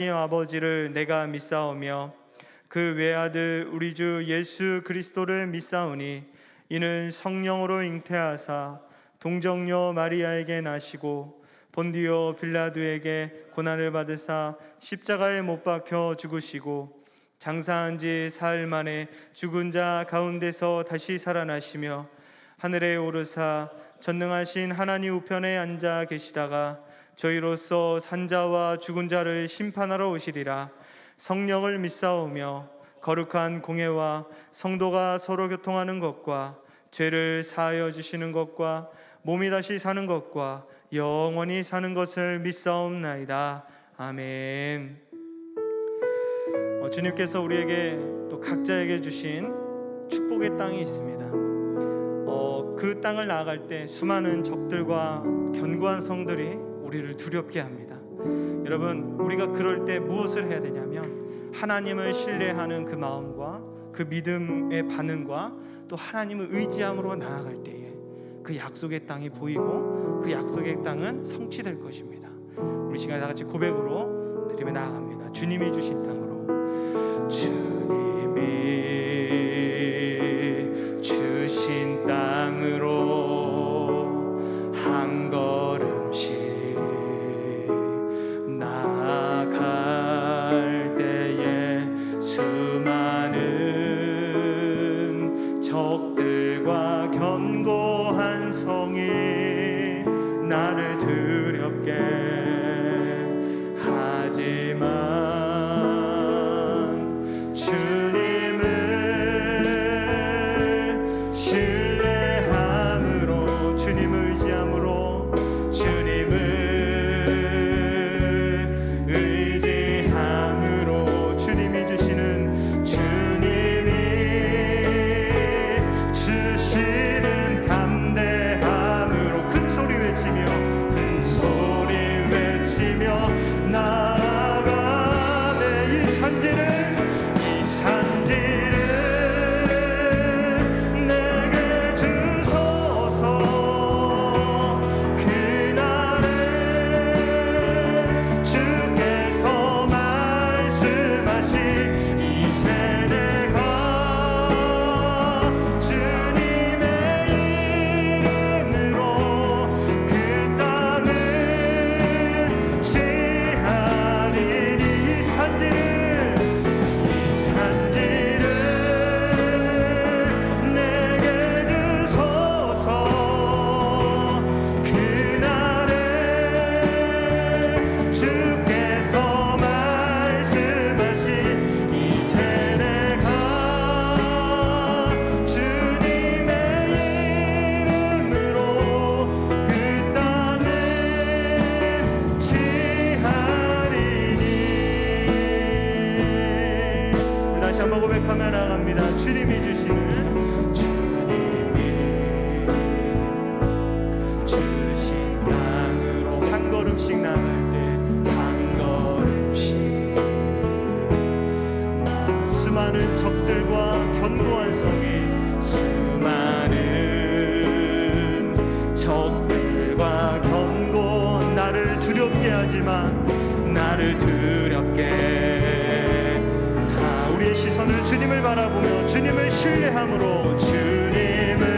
아버지를 내가 믿사오며 그 외아들 우리 주 예수 그리스도를 믿사오니 이는 성령으로 잉태하사 동정녀 마리아에게 나시고 본디오 빌라도에게 고난을 받으사 십자가에 못 박혀 죽으시고 장사한 지 사흘 만에 죽은 자 가운데서 다시 살아나시며 하늘에 오르사 전능하신 하나님 우편에 앉아 계시다가 저희로서 산자와 죽은 자를 심판하러 오시리라. 성령을 믿사오며 거룩한 공회와 성도가 서로 교통하는 것과 죄를 사하여 주시는 것과 몸이 다시 사는 것과 영원히 사는 것을 믿사옵나이다. 아멘. 주님께서 우리에게 또 각자에게 주신 축복의 땅이 있습니다. 그 땅을 나아갈 때 수많은 적들과 견고한 성들이 우리를 두렵게 합니다. 여러분, 우리가 그럴 때 무엇을 해야 되냐면 하나님을 신뢰하는 그 마음과 그 믿음의 반응과 또 하나님을 의지함으로 나아갈 때에 그 약속의 땅이 보이고 그 약속의 땅은 성취될 것입니다. 우리 시간에 다 같이 고백으로 드리며 나아갑니다. 주님이 주신 땅으로, 주님이 주신 땅으로 한 걸음씩 나아갈 때에 수많은 적들과 견고한 성이 나를 두렵게 하지만 주님을 신뢰함으로, 주님을 의지함으로, 주님을 의지함으로 주님이 주시는, 주님이 주시는 담대함으로 큰 소리 외치며, 큰 소리 외치며 나아가네. 이 산지를 내게 주소서. 그날에 주께서 말씀하신 이제 내가 주님의 이름으로 그 땅을 취하리니. 이 산지를 내게 주소서. 그날에 주께서 말씀하신 이제 내가 주님의 이름으로 그 땅을 취하리니. 다시 한번 고백하며 나갑니다. 주님이 주시는, 주님이 주신 땅으로 한 걸음씩 나갈 때, 한 걸음씩 수많은 적들과 견고한 성이, 수많은 적들과 견고 나를 두렵게 하지만 나를 두렵게 우리의 시선을 주님을 바라보며 주님을 신뢰함으로, 주님을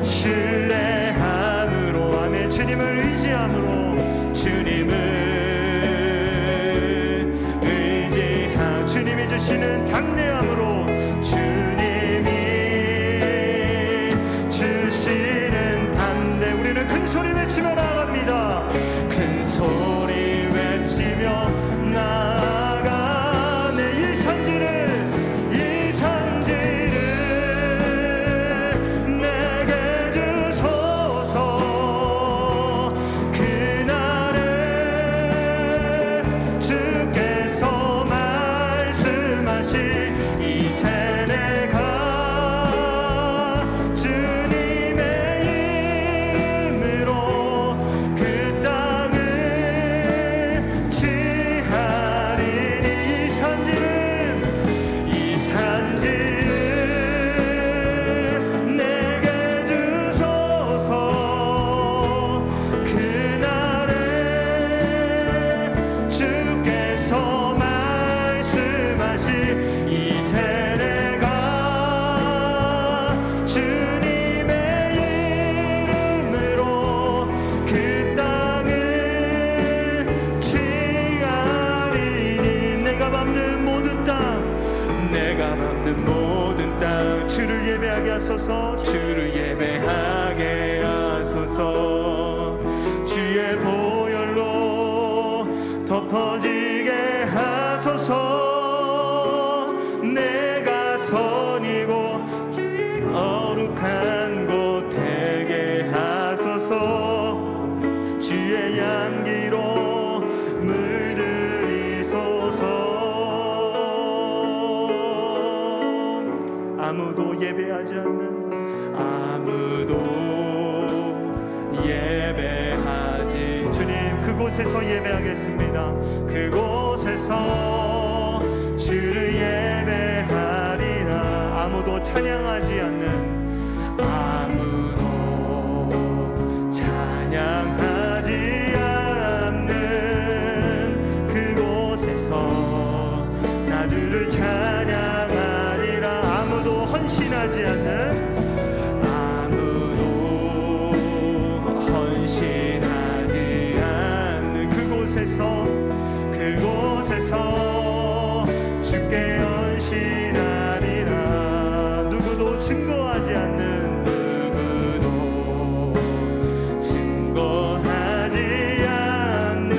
신뢰함으로, 아멘. 주님을 의지함으로, 주님을 의지함, 주님이 주시는 담대함으로, 주님이 주시는 담대. 우리는 큰 소리 외치며 나아갑니다. 큰 소리 외치며 나아가네. 이 산지를 내게 주소서. 그날에 주께서 말씀하신 하소서. 주를 예배하게 하소서. 주의 보혈로 덮어지게 하소서. 내가 선이고 거룩한 곳 되게 하소서. 주의 향기로 물들이소서. 아무도 예배하지 않는, 아무도 예배하지, 주님 그곳에서 예배하겠습니다. 그곳에서 주를 예배하리라. 아무도 찬양하지 않는, 아무도 찬양하지 않는 그곳에서 나 주를 찬양하리라. 아무도 헌신하지 않는, 아무도 헌신하지 않는 그곳에서, 그곳에서 주께 헌신하리라. 누구도 증거하지 않는, 누구도 증거하지 않는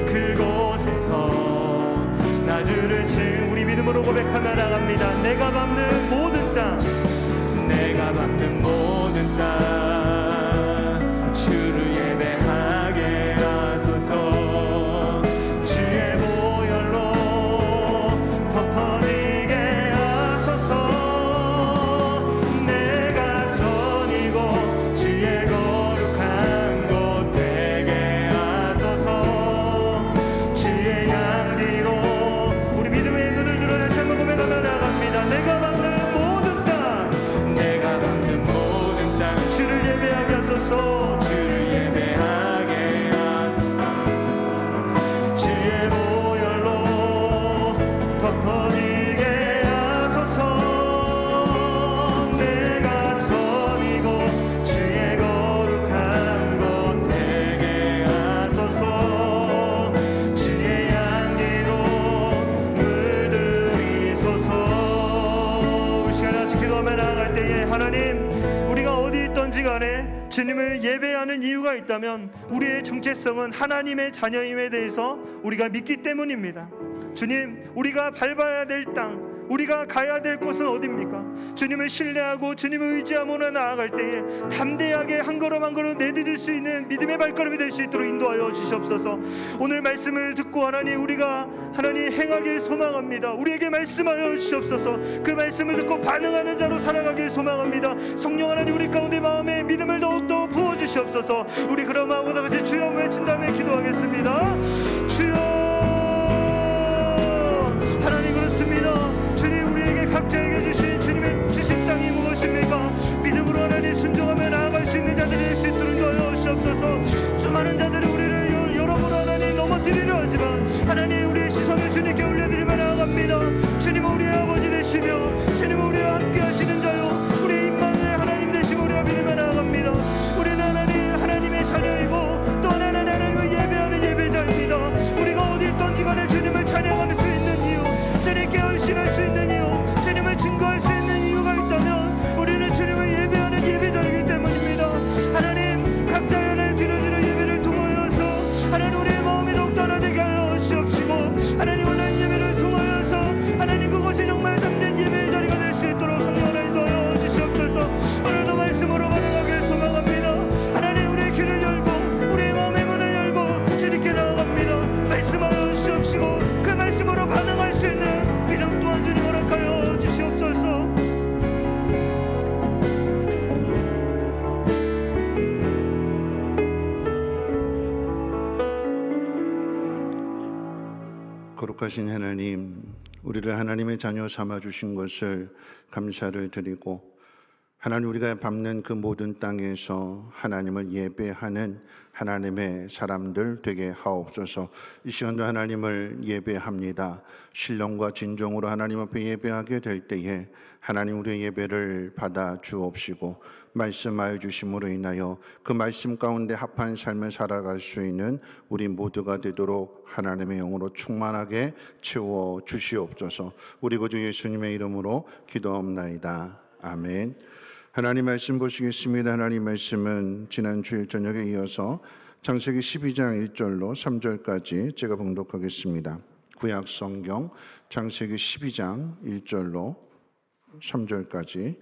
그곳에서 나 주를 우리 믿음으로 고백하며 나갑니다. 내가 밟는 모든 땅, 내가 밟는 모든 땅 주를 예배하게 하소서. 주의 보혈로 덮어지게 하소서. 내가 선이고 주의 거룩한 곳 되게 하소서. 주의 향기로 우리 믿음의 눈을 들어 다시 한번 고백하며 나갑니다. 내가 밟는 모든 땅, 내가 밟는 모든 땅 주를 예배하게 하소서. 주를 예배하게 하소서. 주의 보혈로 덮어지게 하소서. 내가 선이고 주의 거룩한 곳 되게 하소서. 주의 향기로 물들이소서. 우리 시간 같이 기도하며 나아갈 때에 하나님, 우리가 어디 있든지 간에 주님을 예배하는 이유가 있다면 우리의 정체성은 하나님의 자녀임에 대해서 우리가 믿기 때문입니다. 주님, 우리가 밟아야 될 땅, 우리가 가야 될 곳은 어디입니까? 주님을 신뢰하고 주님을 의지하며 나아갈 때에 담대하게 한 걸음 한 걸음 내디딜 수 있는 믿음의 발걸음이 될 수 있도록 인도하여 주시옵소서. 오늘 말씀을 듣고 하나님, 우리가 하나님 행하길 소망합니다. 우리에게 말씀하여 주시옵소서. 그 말씀을 듣고 반응하는 자로 살아가길 소망합니다. 성령 하나님, 우리 가운데 마음에 믿음을 더욱더 부어주시옵소서. 우리 그런 마음으로 다 같이 주여 외친 다음에 기도하겠습니다. 주여, 하나님 그렇습니다. 주님, 우리에게 각자에게 주신 주님의 주신 땅이 무엇입니까? 믿음으로 하나님 순종하며 나아갈 수 있는 자들이 될 수 있도록 도와여 주시옵소서. 수많은 자들이 우리를 여러분 하나님 넘어뜨리려 하지만 하나님, 우리의 시선을 주님께 올려드리며 나아갑니다. 주님은 우리의 아버지 되시며 주님은 우리와 함께 하시는 자요, 우리의 임마누엘 하나님 되시며 우리와 믿으며 나아갑니다. 우리는 하나님, 하나님의 자녀이고 또 하나님을 예배하는 예배자입니다. 우리가 어디 있든지 간에 주님을 찬양할 수 있는 이유, 주님께 헌신할 수 있는 이유, 주님을 증거할 수 있는 이유가 있다면 우리는 주님을 예배하는 예배자이기 때문입니다. 하나님, 각자의 하나님 드려지는 예배를 통하여서 하나님 우리의 마음이 더욱더 하나 되게 하여 주옵시고, 하나님 온라인 예배를 통하여서 하나님 그것이 정말 참된 예배의 자리가 될 수 있도록 성령 하나님 도와여 주시옵소서. 오늘도 말씀으로 반응하길 소망합니다. 하나님, 우리의 귀를 열고 우리의 마음의 문을 열고 주님께 나아갑니다. 말씀하여 주시옵시고 그 말씀으로 반응할 수 있는 믿음 또한 주님 허락하여 주시옵소서. 거룩하신 하나님, 우리를 하나님의 자녀 삼아주신 것을 감사를 드리고, 하나님, 우리가 밟는 그 모든 땅에서 하나님을 예배하는 하나님의 사람들 되게 하옵소서. 이 시간도 하나님을 예배합니다. 신령과 진정으로 하나님 앞에 예배하게 될 때에 하나님, 우리의 예배를 받아 주옵시고 말씀하여 주심으로 인하여 그 말씀 가운데 합한 삶을 살아갈 수 있는 우리 모두가 되도록 하나님의 영으로 충만하게 채워 주시옵소서. 우리 구주 예수님의 이름으로 기도합나이다. 아멘. 하나님 말씀 보시겠습니다. 하나님 말씀은 지난 주일 저녁에 이어서 창세기 12장 1절로 3절까지 제가 봉독하겠습니다. 구약 성경 창세기 12장 1절로 3절까지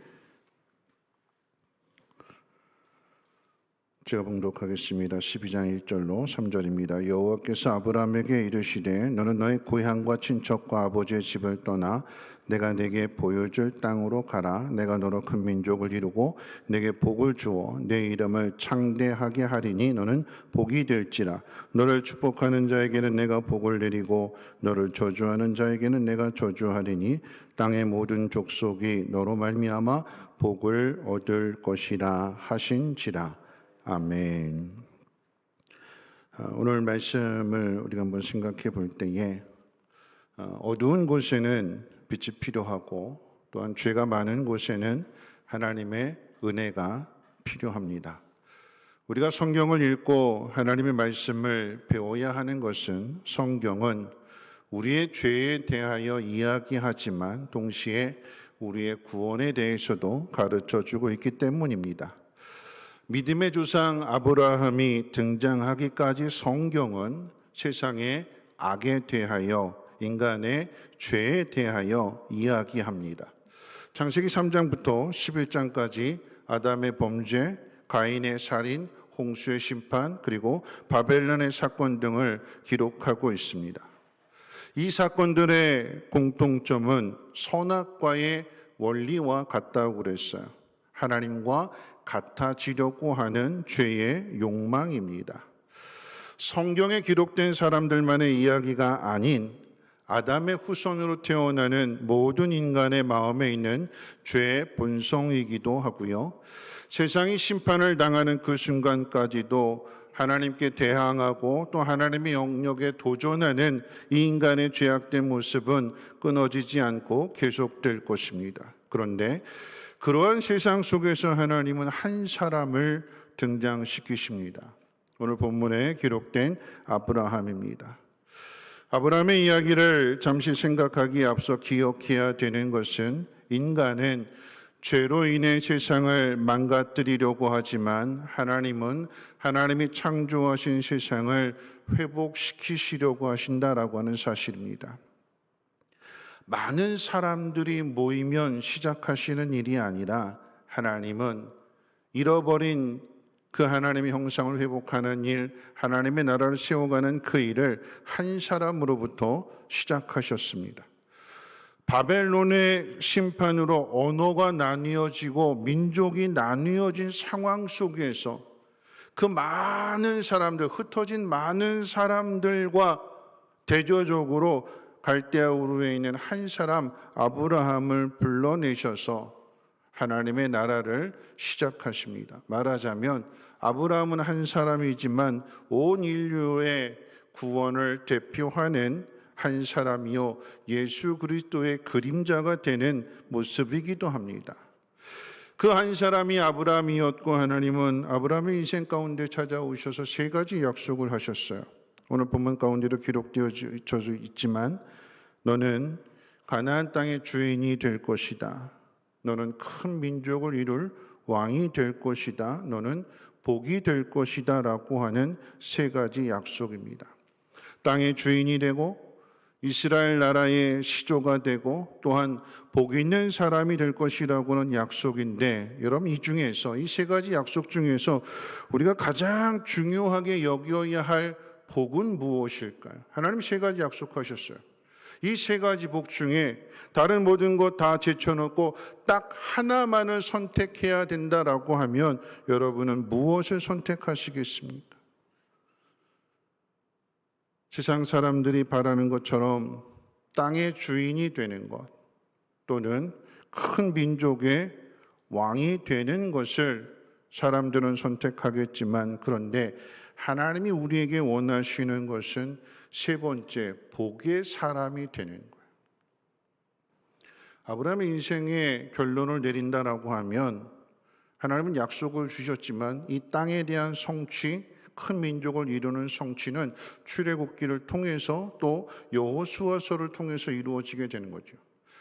제가 봉독하겠습니다. 12장 1절로 3절입니다. 여호와께서 아브라함에게 이르시되 너는 너의 고향과 친척과 아버지의 집을 떠나 내가 내게 보여줄 땅으로 가라. 내가 너로 큰 민족을 이루고 내게 복을 주어 내 이름을 창대하게 하리니 너는 복이 될지라. 너를 축복하는 자에게는 내가 복을 내리고 너를 저주하는 자에게는 내가 저주하리니 땅의 모든 족속이 너로 말미암아 복을 얻을 것이라 하신지라. 아멘. 오늘 말씀을 우리가 한번 생각해 볼 때에 어두운 곳에는 빛이 필요하고 또한 죄가 많은 곳에는 하나님의 은혜가 필요합니다. 우리가 성경을 읽고 하나님의 말씀을 배워야 하는 것은 성경은 우리의 죄에 대하여 이야기하지만 동시에 우리의 구원에 대해서도 가르쳐 주고 있기 때문입니다. 믿음의 조상 아브라함이 등장하기까지 성경은 세상의 악에 대하여 인간의 죄에 대하여 이야기합니다. 창세기 3장부터 11장까지 아담의 범죄, 가인의 살인, 홍수의 심판, 그리고 바벨론의 사건 등을 기록하고 있습니다. 이 사건들의 공통점은 선악과의 원리와 같다고 그랬어요. 하나님과 같아지려고 하는 죄의 욕망입니다. 성경에 기록된 사람들만의 이야기가 아닌 아담의 후손으로 태어나는 모든 인간의 마음에 있는 죄의 본성이기도 하고요. 세상이 심판을 당하는 그 순간까지도 하나님께 대항하고 또 하나님의 영역에 도전하는 이 인간의 죄악된 모습은 끊어지지 않고 계속될 것입니다. 그런데 그러한 세상 속에서 하나님은 한 사람을 등장시키십니다. 오늘 본문에 기록된 아브라함입니다. 아브라함의 이야기를 잠시 생각하기에 앞서 기억해야 되는 것은 인간은 죄로 인해 세상을 망가뜨리려고 하지만 하나님은 하나님이 창조하신 세상을 회복시키시려고 하신다라고 하는 사실입니다. 많은 사람들이 모이면 시작하시는 일이 아니라 하나님은 잃어버린 그 하나님의 형상을 회복하는 일, 하나님의 나라를 세워가는 그 일을 한 사람으로부터 시작하셨습니다. 바벨론의 심판으로 언어가 나뉘어지고 민족이 나뉘어진 상황 속에서 그 많은 사람들, 흩어진 많은 사람들과 대조적으로 갈대아 우르에 있는 한 사람 아브라함을 불러내셔서 하나님의 나라를 시작하십니다. 말하자면 아브라함은 한 사람이지만 온 인류의 구원을 대표하는 한 사람이요 예수 그리스도의 그림자가 되는 모습이기도 합니다. 그 한 사람이 아브라함이었고 하나님은 아브라함의 인생 가운데 찾아오셔서 세 가지 약속을 하셨어요. 오늘 본문 가운데도 기록되어 있지만 너는 가나안 땅의 주인이 될 것이다. 너는 큰 민족을 이룰 왕이 될 것이다. 너는 복이 될 것이다 라고 하는 세 가지 약속입니다. 땅의 주인이 되고 이스라엘 나라의 시조가 되고 또한 복 있는 사람이 될 것이라고는 약속인데 여러분 이 중에서 이 세 가지 약속 중에서 우리가 가장 중요하게 여겨야 할 복은 무엇일까요? 하나님 세 가지 약속하셨어요. 이 세 가지 복 중에 다른 모든 것 다 제쳐놓고 딱 하나만을 선택해야 된다라고 하면 여러분은 무엇을 선택하시겠습니까? 세상 사람들이 바라는 것처럼 땅의 주인이 되는 것 또는 큰 민족의 왕이 되는 것을 사람들은 선택하겠지만 그런데 하나님이 우리에게 원하시는 것은 세 번째, 복의 사람이 되는 거예요. 아브라함의 인생의 결론을 내린다라고 하면 하나님은 약속을 주셨지만 이 땅에 대한 성취, 큰 민족을 이루는 성취는 출애굽기를 통해서 또 여호수아서를 통해서 이루어지게 되는 거죠.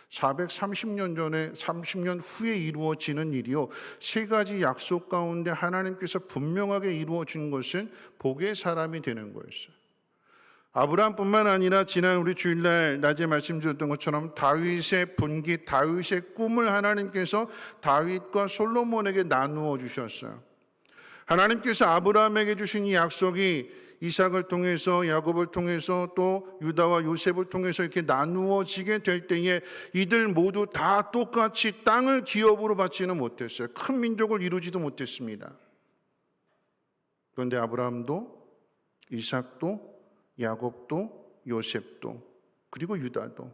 430년 전에 30년 후에 이루어지는 일이요. 세 가지 약속 가운데 하나님께서 분명하게 이루어진 것은 복의 사람이 되는 거였어요. 아브라함뿐만 아니라 지난 우리 주일날 낮에 말씀드렸던 것처럼 다윗의 분기, 다윗의 꿈을 하나님께서 다윗과 솔로몬에게 나누어 주셨어요. 하나님께서 아브라함에게 주신 이 약속이 이삭을 통해서 야곱을 통해서 또 유다와 요셉을 통해서 이렇게 나누어지게 될 때에 이들 모두 다 똑같이 땅을 기업으로 받지는 못했어요. 큰 민족을 이루지도 못했습니다. 그런데 아브라함도 이삭도 야곱도 요셉도 그리고 유다도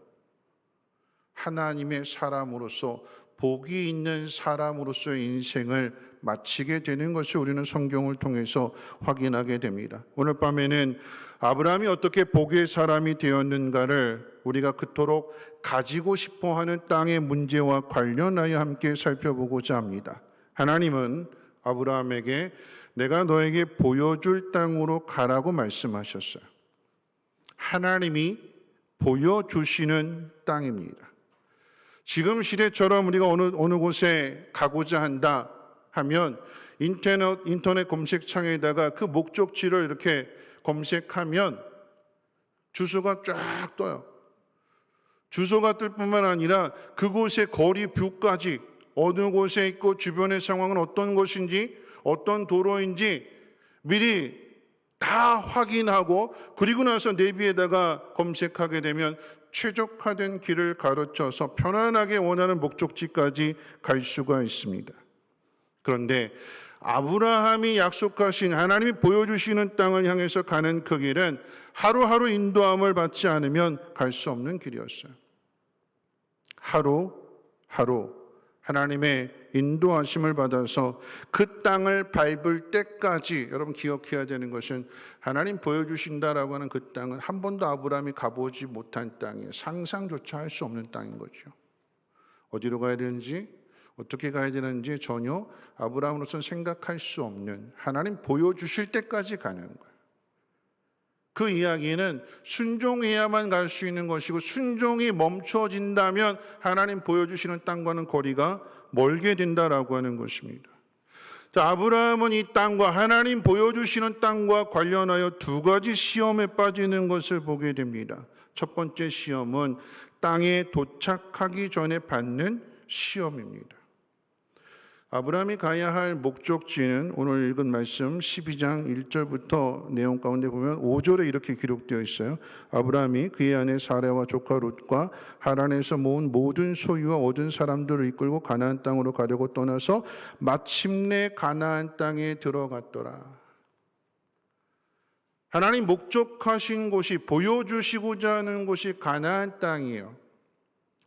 하나님의 사람으로서 복이 있는 사람으로서의 인생을 마치게 되는 것을 우리는 성경을 통해서 확인하게 됩니다. 오늘 밤에는 아브라함이 어떻게 복의 사람이 되었는가를 우리가 그토록 가지고 싶어하는 땅의 문제와 관련하여 함께 살펴보고자 합니다. 하나님은 아브라함에게 내가 너에게 보여줄 땅으로 가라고 말씀하셨어요. 하나님이 보여주시는 땅입니다. 지금 시대처럼 우리가 어느 곳에 가고자 한다 하면 인터넷 검색창에다가 그 목적지를 이렇게 검색하면 주소가 쫙 떠요. 주소가 뜰 뿐만 아니라 그곳의 거리 뷰까지 어느 곳에 있고 주변의 상황은 어떤 곳인지 어떤 도로인지 미리 다 확인하고 그리고 나서 내비에다가 검색하게 되면 최적화된 길을 가르쳐서 편안하게 원하는 목적지까지 갈 수가 있습니다. 그런데 아브라함이 약속하신 하나님이 보여주시는 땅을 향해서 가는 그 길은 하루하루 인도함을 받지 않으면 갈 수 없는 길이었어요. 하루하루 하나님의 인도하심을 받아서 그 땅을 밟을 때까지 여러분 기억해야 되는 것은 하나님 보여주신다라고 하는 그 땅은 한 번도 아브라함이 가보지 못한 땅이에요. 상상조차 할 수 없는 땅인 거죠. 어디로 가야 되는지 어떻게 가야 되는지 전혀 아브라함으로서는 생각할 수 없는 하나님 보여주실 때까지 가는 거예요. 그 이야기는 순종해야만 갈 수 있는 것이고 순종이 멈춰진다면 하나님 보여주시는 땅과는 거리가 멀게 된다라고 하는 것입니다. 자, 아브라함은 이 땅과 하나님 보여주시는 땅과 관련하여 두 가지 시험에 빠지는 것을 보게 됩니다. 첫 번째 시험은 땅에 도착하기 전에 받는 시험입니다. 아브라함이 가야 할 목적지는 오늘 읽은 말씀 12장 1절부터 내용 가운데 보면 5절에 이렇게 기록되어 있어요. 아브라함이 그의 아내 사라와 조카 롯과 하란에서 모은 모든 소유와 얻은 사람들을 이끌고 가나안 땅으로 가려고 떠나서 마침내 가나안 땅에 들어갔더라. 하나님 목적하신 곳이 보여주시고자 하는 곳이 가나안 땅이에요.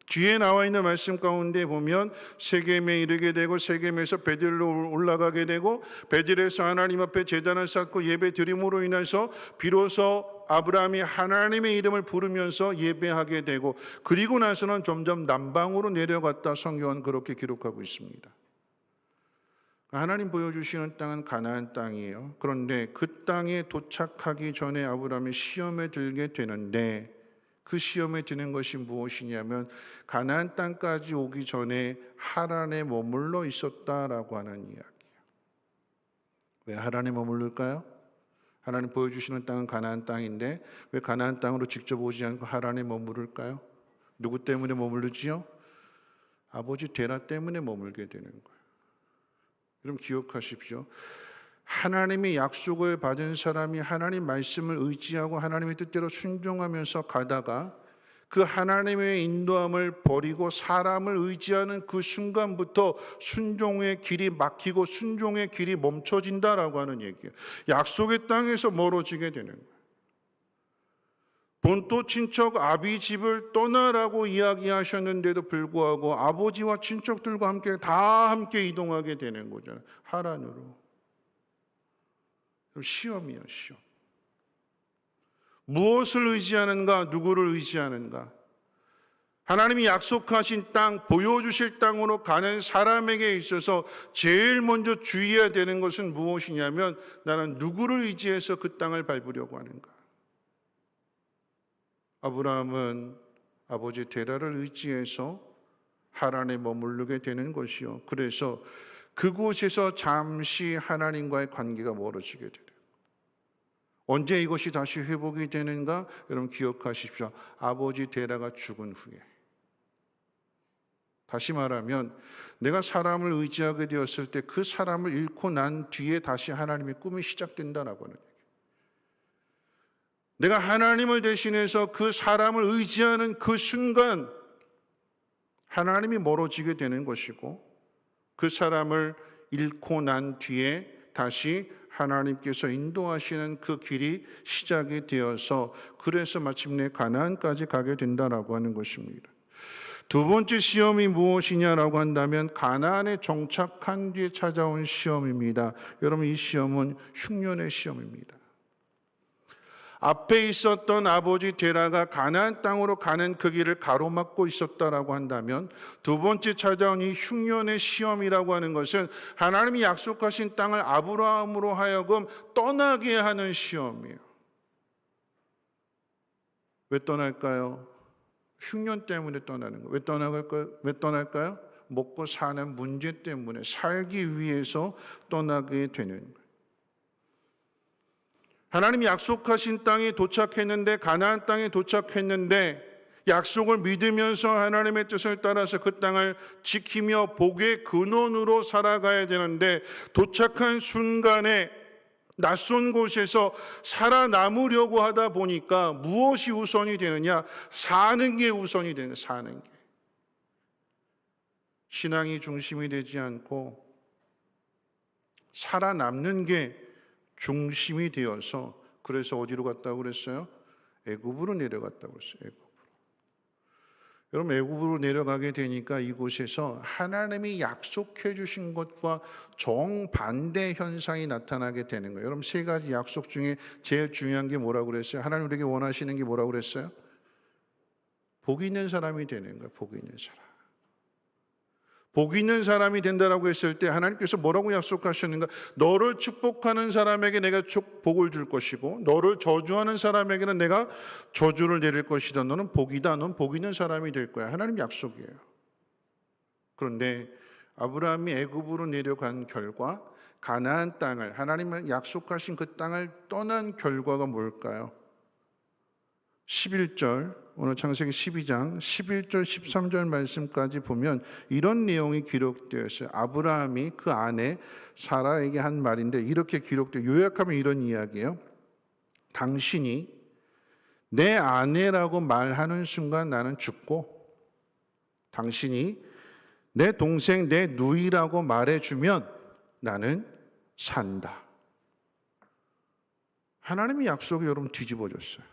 뒤에 나와 있는 말씀 가운데 보면 세겜에 이르게 되고 세겜에서 베델로 올라가게 되고 베델에서 하나님 앞에 제단을 쌓고 예배 드림으로 인해서 비로소 아브라함이 하나님의 이름을 부르면서 예배하게 되고 그리고 나서는 점점 남방으로 내려갔다 성경은 그렇게 기록하고 있습니다. 하나님 보여주시는 땅은 가나안 땅이에요. 그런데 그 땅에 도착하기 전에 아브라함이 시험에 들게 되는데 그 시험에 드는 것이 무엇이냐면 가나안 땅까지 오기 전에 하란에 머물러 있었다라고 하는 이야기예요. 왜 하란에 머물를까요? 하나님 보여주시는 땅은 가나안 땅인데 왜 가나안 땅으로 직접 오지 않고 하란에 머무를까요? 누구 때문에 머무르지요? 아버지 데라 때문에 머물게 되는 거예요. 여러분 기억하십시오. 하나님의 약속을 받은 사람이 하나님 말씀을 의지하고 하나님의 뜻대로 순종하면서 가다가 그 하나님의 인도함을 버리고 사람을 의지하는 그 순간부터 순종의 길이 막히고 순종의 길이 멈춰진다라고 하는 얘기예요. 약속의 땅에서 멀어지게 되는 거예요. 본토 친척 아비 집을 떠나라고 이야기하셨는데도 불구하고 아버지와 친척들과 함께 다 함께 이동하게 되는 거잖아요. 하란으로. 시험이에요, 시험. 무엇을 의지하는가, 누구를 의지하는가? 하나님이 약속하신 땅, 보여주실 땅으로 가는 사람에게 있어서 제일 먼저 주의해야 되는 것은 무엇이냐면 나는 누구를 의지해서 그 땅을 밟으려고 하는가? 아브라함은 아버지 데라를 의지해서 하란에 머무르게 되는 것이요. 그래서 그곳에서 잠시 하나님과의 관계가 멀어지게 돼요. 언제 이것이 다시 회복이 되는가? 여러분 기억하십시오. 아버지 데라가 죽은 후에. 다시 말하면 내가 사람을 의지하게 되었을 때 그 사람을 잃고 난 뒤에 다시 하나님의 꿈이 시작된다라고 하는 얘기예요. 내가 하나님을 대신해서 그 사람을 의지하는 그 순간 하나님이 멀어지게 되는 것이고, 그 사람을 잃고 난 뒤에 다시 하나님께서 인도하시는 그 길이 시작이 되어서 그래서 마침내 가나안까지 가게 된다라고 하는 것입니다. 두 번째 시험이 무엇이냐라고 한다면 가나안에 정착한 뒤에 찾아온 시험입니다. 여러분 이 시험은 흉년의 시험입니다. 앞에 있었던 아버지 데라가 가나안 땅으로 가는 그 길을 가로막고 있었다라고 한다면 두 번째 찾아온 이 흉년의 시험이라고 하는 것은 하나님이 약속하신 땅을 아브라함으로 하여금 떠나게 하는 시험이에요. 왜 떠날까요? 흉년 때문에 떠나는 거예요. 왜 떠날까요? 먹고 사는 문제 때문에 살기 위해서 떠나게 되는 거예요. 하나님이 약속하신 땅에 도착했는데, 가나안 땅에 도착했는데 약속을 믿으면서 하나님의 뜻을 따라서 그 땅을 지키며 복의 근원으로 살아가야 되는데, 도착한 순간에 낯선 곳에서 살아남으려고 하다 보니까 무엇이 우선이 되느냐? 사는 게 우선이 되는 거예요. 사는 게. 신앙이 중심이 되지 않고 살아남는 게 중심이 되어서, 그래서 어디로 갔다고 그랬어요? 애굽으로 내려갔다고 그랬어요. 애굽으로. 여러분 애굽으로 내려가게 되니까 이곳에서 하나님이 약속해 주신 것과 정반대 현상이 나타나게 되는 거예요. 여러분 세 가지 약속 중에 제일 중요한 게 뭐라고 그랬어요? 하나님 우리에게 원하시는 게 뭐라고 그랬어요? 복 있는 사람이 되는 거예요. 복 있는 사람. 복 있는 사람이 된다라고 했을 때 하나님께서 뭐라고 약속하셨는가? 너를 축복하는 사람에게 내가 복을 줄 것이고 너를 저주하는 사람에게는 내가 저주를 내릴 것이다. 너는 복이다. 넌 복 있는 사람이 될 거야. 하나님 약속이에요. 그런데 아브라함이 애굽으로 내려간 결과 가나안 땅을, 하나님은 약속하신 그 땅을 떠난 결과가 뭘까요? 11절, 오늘 창세기 12장 11절 13절 말씀까지 보면 이런 내용이 기록되어 있어요. 아브라함이 그 아내 사라에게 한 말인데 이렇게 기록되어, 요약하면 이런 이야기예요. 당신이 내 아내라고 말하는 순간 나는 죽고, 당신이 내 동생 내 누이라고 말해주면 나는 산다. 하나님의 약속이 여러분 뒤집어졌어요.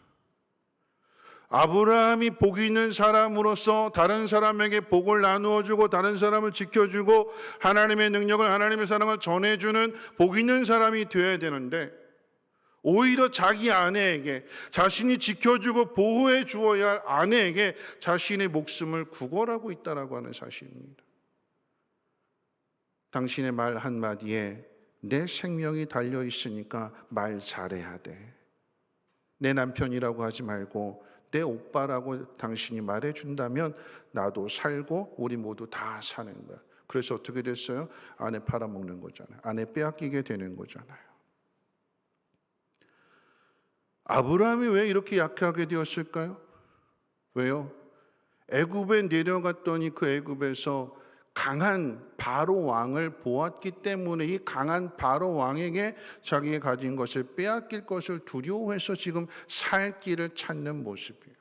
아브라함이 복 있는 사람으로서 다른 사람에게 복을 나누어주고 다른 사람을 지켜주고 하나님의 능력을, 하나님의 사랑을 전해주는 복 있는 사람이 되어야 되는데, 오히려 자기 아내에게, 자신이 지켜주고 보호해 주어야 할 아내에게 자신의 목숨을 구걸하고 있다라고 하는 사실입니다. 당신의 말 한마디에 내 생명이 달려 있으니까 말 잘해야 돼. 내 남편이라고 하지 말고 내 오빠라고 당신이 말해준다면 나도 살고 우리 모두 다 사는 거야. 그래서 어떻게 됐어요? 아내 팔아먹는 거잖아요. 아내 빼앗기게 되는 거잖아요. 아브라함이 왜 이렇게 약하게 되었을까요? 왜요? 애굽에 내려갔더니 그 애굽에서 강한 바로 왕을 보았기 때문에 이 강한 바로 왕에게 자기가 가진 것을 빼앗길 것을 두려워해서 지금 살 길을 찾는 모습이에요.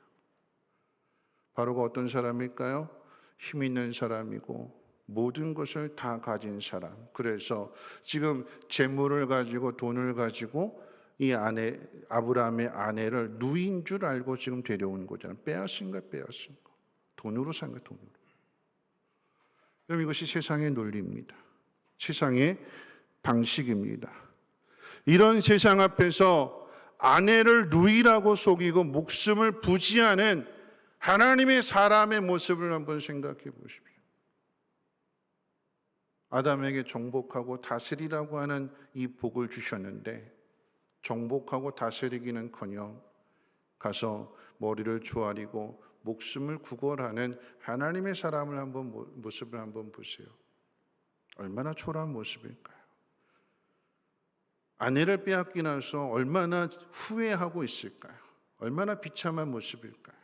바로가 어떤 사람일까요? 힘 있는 사람이고 모든 것을 다 가진 사람. 그래서 지금 재물을 가지고 돈을 가지고 이 아내, 아브라함의 아내를 누이인 줄 알고 지금 데려온 거잖아요. 빼앗은 거. 돈으로 산 거야, 돈으로. 여러분 이것이 세상의 논리입니다. 세상의 방식입니다. 이런 세상 앞에서 아내를 누이라고 속이고 목숨을 부지하는 하나님의 사람의 모습을 한번 생각해 보십시오. 아담에게 정복하고 다스리라고 하는 이 복을 주셨는데 정복하고 다스리기는커녕 가서 머리를 조아리고 목숨을 구걸하는 하나님의 사람을 모습을 한번 보세요. 얼마나 초라한 모습일까요? 아내를 빼앗기 나서 얼마나 후회하고 있을까요? 얼마나 비참한 모습일까요?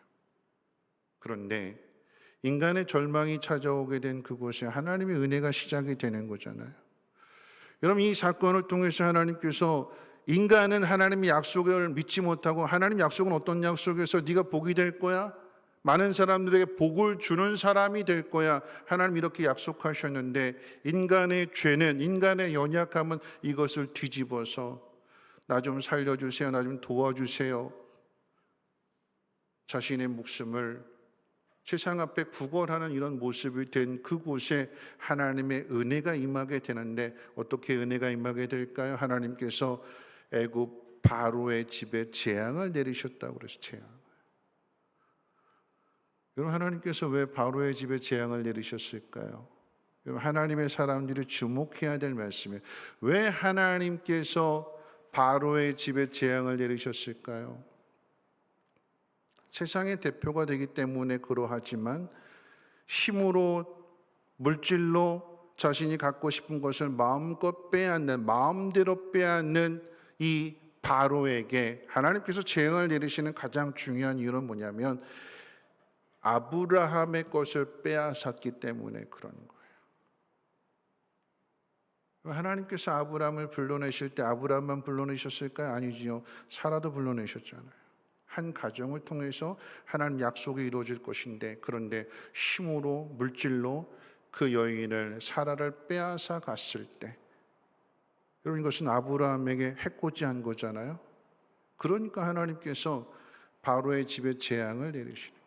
그런데 인간의 절망이 찾아오게 된 그곳에 하나님의 은혜가 시작이 되는 거잖아요. 여러분, 이 사건을 통해서 하나님께서 인간은 하나님의 약속을 믿지 못하고 하나님 약속은 어떤 약속에서 네가 복이 될 거야? 많은 사람들에게 복을 주는 사람이 될 거야. 하나님 이렇게 약속하셨는데 인간의 죄는, 인간의 연약함은 이것을 뒤집어서 나 좀 살려주세요. 나 좀 도와주세요. 자신의 목숨을 세상 앞에 구걸하는 이런 모습이 된 그곳에 하나님의 은혜가 임하게 되는데 어떻게 은혜가 임하게 될까요? 하나님께서 애굽 바로의 집에 재앙을 내리셨다고 그래서 재앙. 여러분, 하나님께서 왜 바로의 집에 재앙을 내리셨을까요? 여러분, 하나님의 사람들이 주목해야 될 말씀이에요. 왜 하나님께서 바로의 집에 재앙을 내리셨을까요? 세상의 대표가 되기 때문에 그러하지만 힘으로, 물질로 자신이 갖고 싶은 것을 마음껏 빼앗는, 마음대로 빼앗는 이 바로에게 하나님께서 재앙을 내리시는 가장 중요한 이유는 뭐냐면 아브라함의 것을 빼앗았기 때문에 그런 거예요. 하나님께서 아브라함을 불러내실 때 아브라함만 불러내셨을까요? 아니지요. 사라도 불러내셨잖아요. 한 가정을 통해서 하나님 약속이 이루어질 것인데, 그런데 힘으로, 물질로 그 여인을, 사라를 빼앗아 갔을 때, 여러분, 이것은 아브라함에게 해코지한 거잖아요. 그러니까 하나님께서 바로의 집에 재앙을 내리시는 거예요.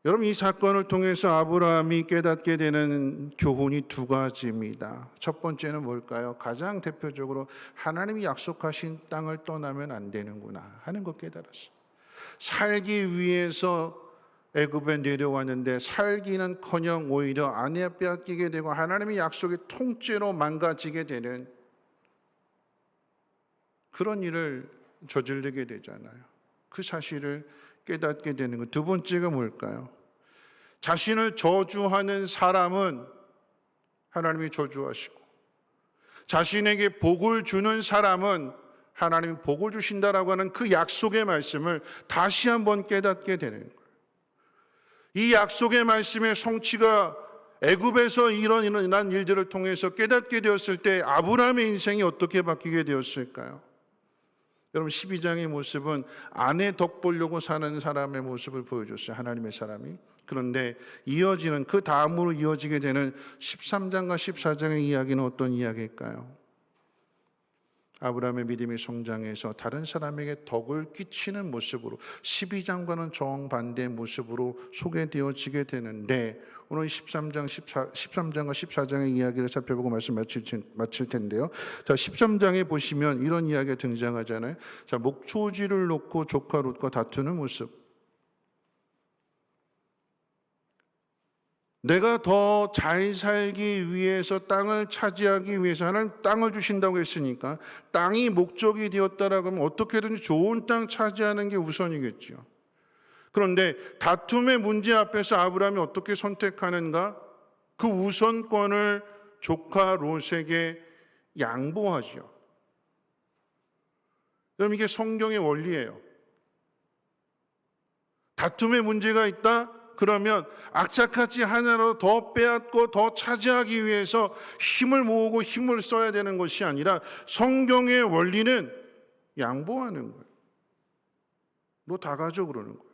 여러분, 이 사건을 통해서 아브라함이 깨닫게 되는 교훈이 두 가지입니다. 첫 번째는 뭘까요? 가장 대표적으로 하나님이 약속하신 땅을 떠나면 안 되는구나 하는 걸 깨달았어요. 살기 위해서 애굽에 내려왔는데 살기는커녕 오히려 아내 빼앗기게 되고 하나님의 약속이 통째로 망가지게 되는 그런 일을 저지르게 되잖아요. 그 사실을 깨닫게 되는 것. 두 번째가 뭘까요? 자신을 저주하는 사람은 하나님이 저주하시고 자신에게 복을 주는 사람은 하나님이 복을 주신다라고 하는 그 약속의 말씀을 다시 한번 깨닫게 되는 거예요. 이 약속의 말씀의 성취가 애굽에서 일어난 일들을 통해서 깨닫게 되었을 때 아브라함의 인생이 어떻게 바뀌게 되었을까요? 여러분, 12장의 모습은 아내 덕 보려고 사는 사람의 모습을 보여줬어요. 하나님의 사람이. 그런데 이어지는, 그 다음으로 이어지게 되는 13장과 14장의 이야기는 어떤 이야기일까요? 아브라함의 믿음이 성장해서 다른 사람에게 덕을 끼치는 모습으로 12장과는 정반대의 모습으로 소개되어지게 되는데, 오늘 13장과 14장의 이야기를 살펴보고 말씀 마칠 텐데요. 자, 13장에 보시면 이런 이야기가 등장하잖아요. 자, 목초지를 놓고 조카 롯과 다투는 모습. 내가 더 잘 살기 위해서, 땅을 차지하기 위해서 하나님 땅을 주신다고 했으니까 땅이 목적이 되었다라고 하면 어떻게든지 좋은 땅 차지하는 게 우선이겠죠. 그런데 다툼의 문제 앞에서 아브라함이 어떻게 선택하는가? 그 우선권을 조카 롯에게 양보하죠. 여러분, 이게 성경의 원리예요. 다툼의 문제가 있다? 그러면 악착같이 하나로 더 빼앗고 더 차지하기 위해서 힘을 모으고 힘을 써야 되는 것이 아니라 성경의 원리는 양보하는 거예요. 너 다 가져 그러는 거예요.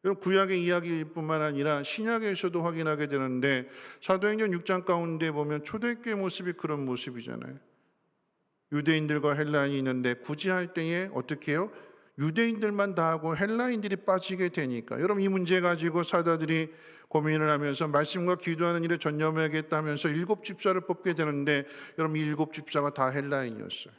여러분, 구약의 이야기뿐만 아니라 신약에서도 확인하게 되는데 사도행전 6장 가운데 보면 초대교회 모습이 그런 모습이잖아요. 유대인들과 헬라인이 있는데 굳이 할 때에 어떻게 해요? 유대인들만 다 하고 헬라인들이 빠지게 되니까, 여러분, 이 문제 가지고 사도들이 고민을 하면서 말씀과 기도하는 일에 전념해야겠다면서 7 집사를 뽑게 되는데, 여러분, 이 7 집사가 다 헬라인이었어요.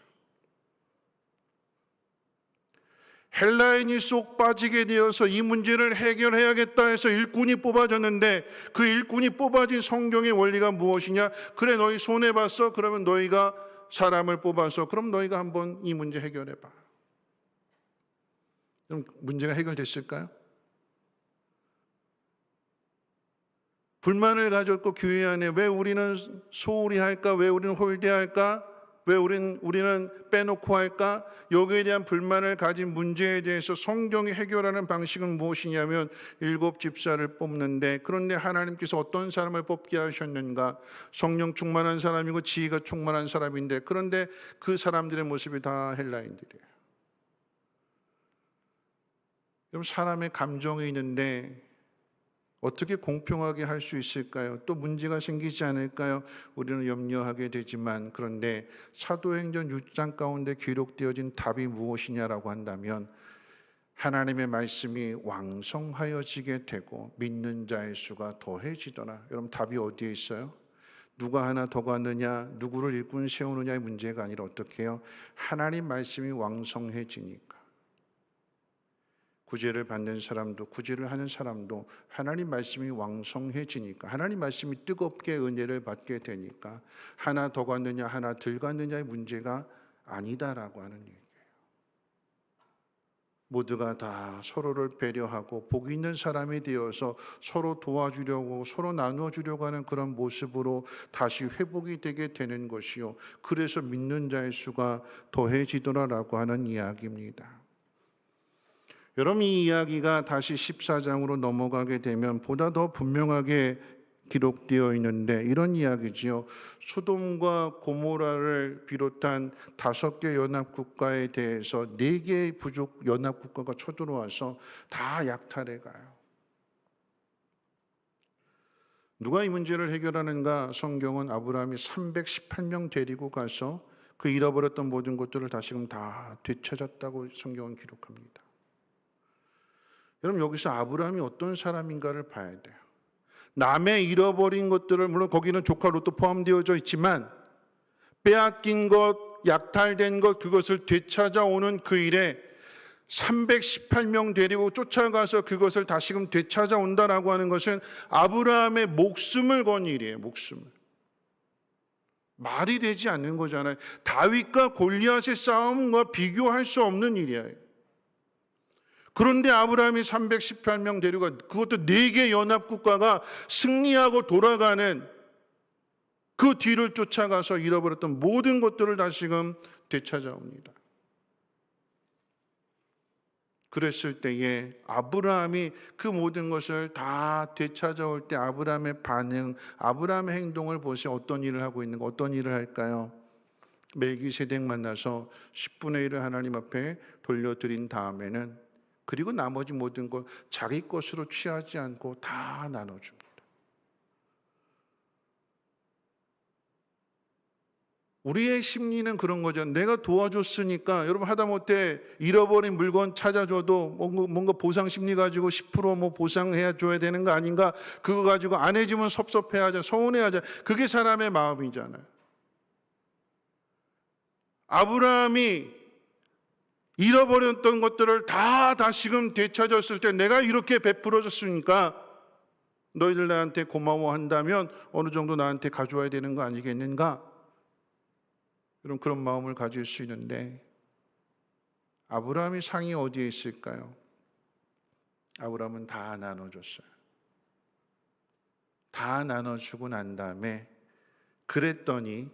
헬라인이 쏙 빠지게 되어서 이 문제를 해결해야겠다 해서 일꾼이 뽑아졌는데, 그 일꾼이 뽑아진 성경의 원리가 무엇이냐? 그래, 너희 손해봤어? 그러면 너희가 사람을 뽑아서 그럼 너희가 한번 이 문제 해결해봐. 그럼 문제가 해결됐을까요? 불만을 가졌고 교회 안에 왜 우리는 소홀히 할까? 왜 우리는 홀대할까? 왜 우리는 빼놓고 할까? 여기에 대한 불만을 가진 문제에 대해서 성경이 해결하는 방식은 무엇이냐면 7 집사를 뽑는데, 그런데 하나님께서 어떤 사람을 뽑게 하셨는가? 성령 충만한 사람이고 지혜가 충만한 사람인데, 그런데 그 사람들의 모습이 다 헬라인들이에요. 여러분, 사람의 감정이 있는데 어떻게 공평하게 할 수 있을까요? 또 문제가 생기지 않을까요? 우리는 염려하게 되지만, 그런데 사도행전 6장 가운데 기록되어진 답이 무엇이냐라고 한다면, 하나님의 말씀이 왕성하여지게 되고 믿는 자의 수가 더해지더라. 여러분, 답이 어디에 있어요? 누가 하나 더 갔느냐, 누구를 일꾼 세우느냐의 문제가 아니라 어떻게 해요? 하나님 말씀이 왕성해지니까. 구제를 받는 사람도 구제를 하는 사람도 하나님 말씀이 왕성해지니까, 하나님 말씀이 뜨겁게 은혜를 받게 되니까 하나 더 갔느냐 하나 덜 갔느냐의 문제가 아니다라고 하는 얘기예요. 모두가 다 서로를 배려하고 복 있는 사람이 되어서 서로 도와주려고, 서로 나누어주려고 하는 그런 모습으로 다시 회복이 되게 되는 것이요, 그래서 믿는 자의 수가 더해지더라라고 하는 이야기입니다. 여러분, 이 이야기가 다시 14장으로 넘어가게 되면 보다 더 분명하게 기록되어 있는데, 이런 이야기지요. 소돔과 고모라를 비롯한 5개 연합국가에 대해서 4개의 부족 연합국가가 쳐들어와서 다 약탈해 가요. 누가 이 문제를 해결하는가? 성경은 아브라함이 318명 데리고 가서 그 잃어버렸던 모든 것들을 다시금 다 되찾았다고 성경은 기록합니다. 여러분, 여기서 아브라함이 어떤 사람인가를 봐야 돼요. 남의 잃어버린 것들을, 물론 거기는 조카 롯도 포함되어져 있지만, 빼앗긴 것, 약탈된 것, 그것을 되찾아오는 그 일에 318명 데리고 쫓아가서 그것을 다시금 되찾아온다라고 하는 것은 아브라함의 목숨을 건 일이에요. 목숨을. 말이 되지 않는 거잖아요. 다윗과 골리앗의 싸움과 비교할 수 없는 일이에요. 그런데 아브라함이 318명 데려가, 그것도 4개 연합국가가 승리하고 돌아가는 그 뒤를 쫓아가서 잃어버렸던 모든 것들을 다시금 되찾아옵니다. 그랬을 때에 아브라함이 그 모든 것을 다 되찾아올 때 아브라함의 반응, 아브라함의 행동을 보세요. 어떤 일을 하고 있는가? 어떤 일을 할까요? 멜기세덱 만나서 10분의 1을 하나님 앞에 돌려드린 다음에는, 그리고 나머지 모든 걸 자기 것으로 취하지 않고 다 나눠줍니다. 우리의 심리는 그런 거죠. 내가 도와줬으니까, 여러분 하다못해 잃어버린 물건 찾아줘도 뭔가 보상 심리 가지고 10% 뭐 보상해야 줘야 되는 거 아닌가? 그거 가지고 안 해주면 섭섭해하자, 서운해하자. 그게 사람의 마음이잖아요. 아브라함이 잃어버렸던 것들을 다 다시금 되찾았을 때, 내가 이렇게 베풀어줬으니까 너희들 나한테 고마워한다면 어느 정도 나한테 가져와야 되는 거 아니겠는가? 여러분, 그런 마음을 가질 수 있는데, 아브라함의 상이 어디에 있을까요? 아브라함은 다 나눠줬어요. 다 나눠주고 난 다음에 그랬더니,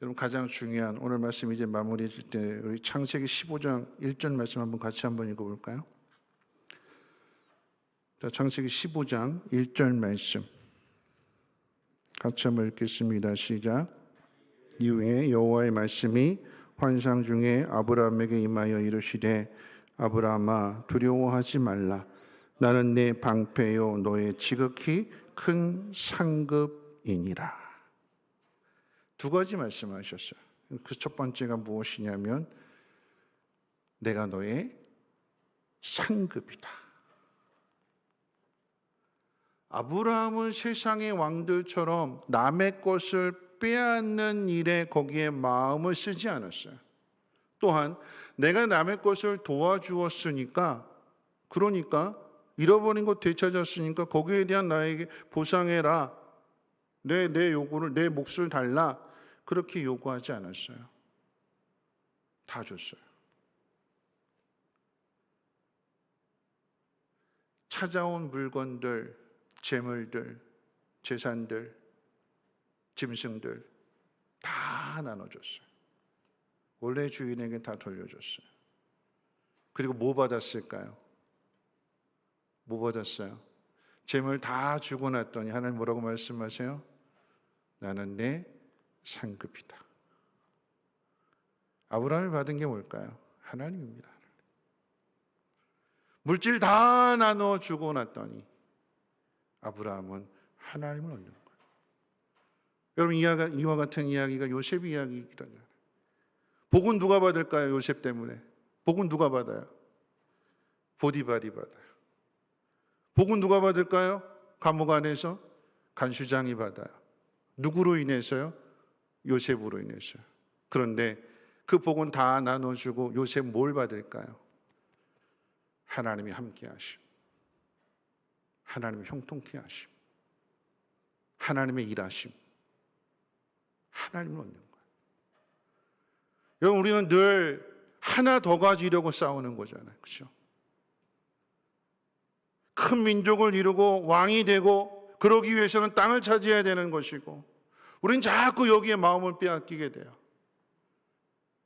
여러분 가장 중요한 오늘 말씀 이제 마무리해 줄 때 우리 창세기 15장 1절 말씀 같이 한번 읽어볼까요? 자, 창세기 15장 1절 말씀 같이 한번 읽겠습니다. 시작. 이후에 여호와의 말씀이 환상 중에 아브라함에게 임하여 이르시되, 아브라함아 두려워하지 말라. 나는 내 방패요 너의 지극히 큰 상급이니라. 2가지 말씀하셨어요. 그 첫 번째가 무엇이냐면, 내가 너의 상급이다. 아브라함은 세상의 왕들처럼 남의 것을 빼앗는 일에 거기에 마음을 쓰지 않았어요. 또한 내가 남의 것을 도와주었으니까, 그러니까 잃어버린 것 되찾았으니까 거기에 대한 나에게 보상해라, 내 요구를, 내 몫을 달라, 그렇게 요구하지 않았어요. 다 줬어요. 찾아온 물건들, 재물들, 재산들, 짐승들 다 나눠줬어요. 원래 주인에게 다 돌려줬어요. 그리고 뭐 받았을까요? 뭐 받았어요? 재물 다 주고 났더니 하나님 뭐라고 말씀하세요? 나는 내 상급이다. 아브라함이 받은 게 뭘까요? 하나님입니다. 물질 다 나눠 주고 났더니 아브라함은 하나님을 얻는 거예요. 여러분, 이와 같은 이야기가 요셉 이야기이기도 해요. 복은 누가 받을까요? 요셉 때문에. 복은 누가 받아요? 보디발이 받아요. 복은 누가 받을까요? 감옥 안에서 간수장이 받아요. 누구로 인해서요? 요셉으로 인해서요. 그런데 그 복은 다 나눠주고 요셉 뭘 받을까요? 하나님이 함께 하심, 하나님이 형통케 하심, 하나님의 일하심, 하나님을 얻는 거예요. 여러분, 우리는 늘 하나 더 가지려고 싸우는 거잖아요. 그렇죠? 큰 민족을 이루고 왕이 되고 그러기 위해서는 땅을 차지해야 되는 것이고 우린 자꾸 여기에 마음을 빼앗기게 돼요.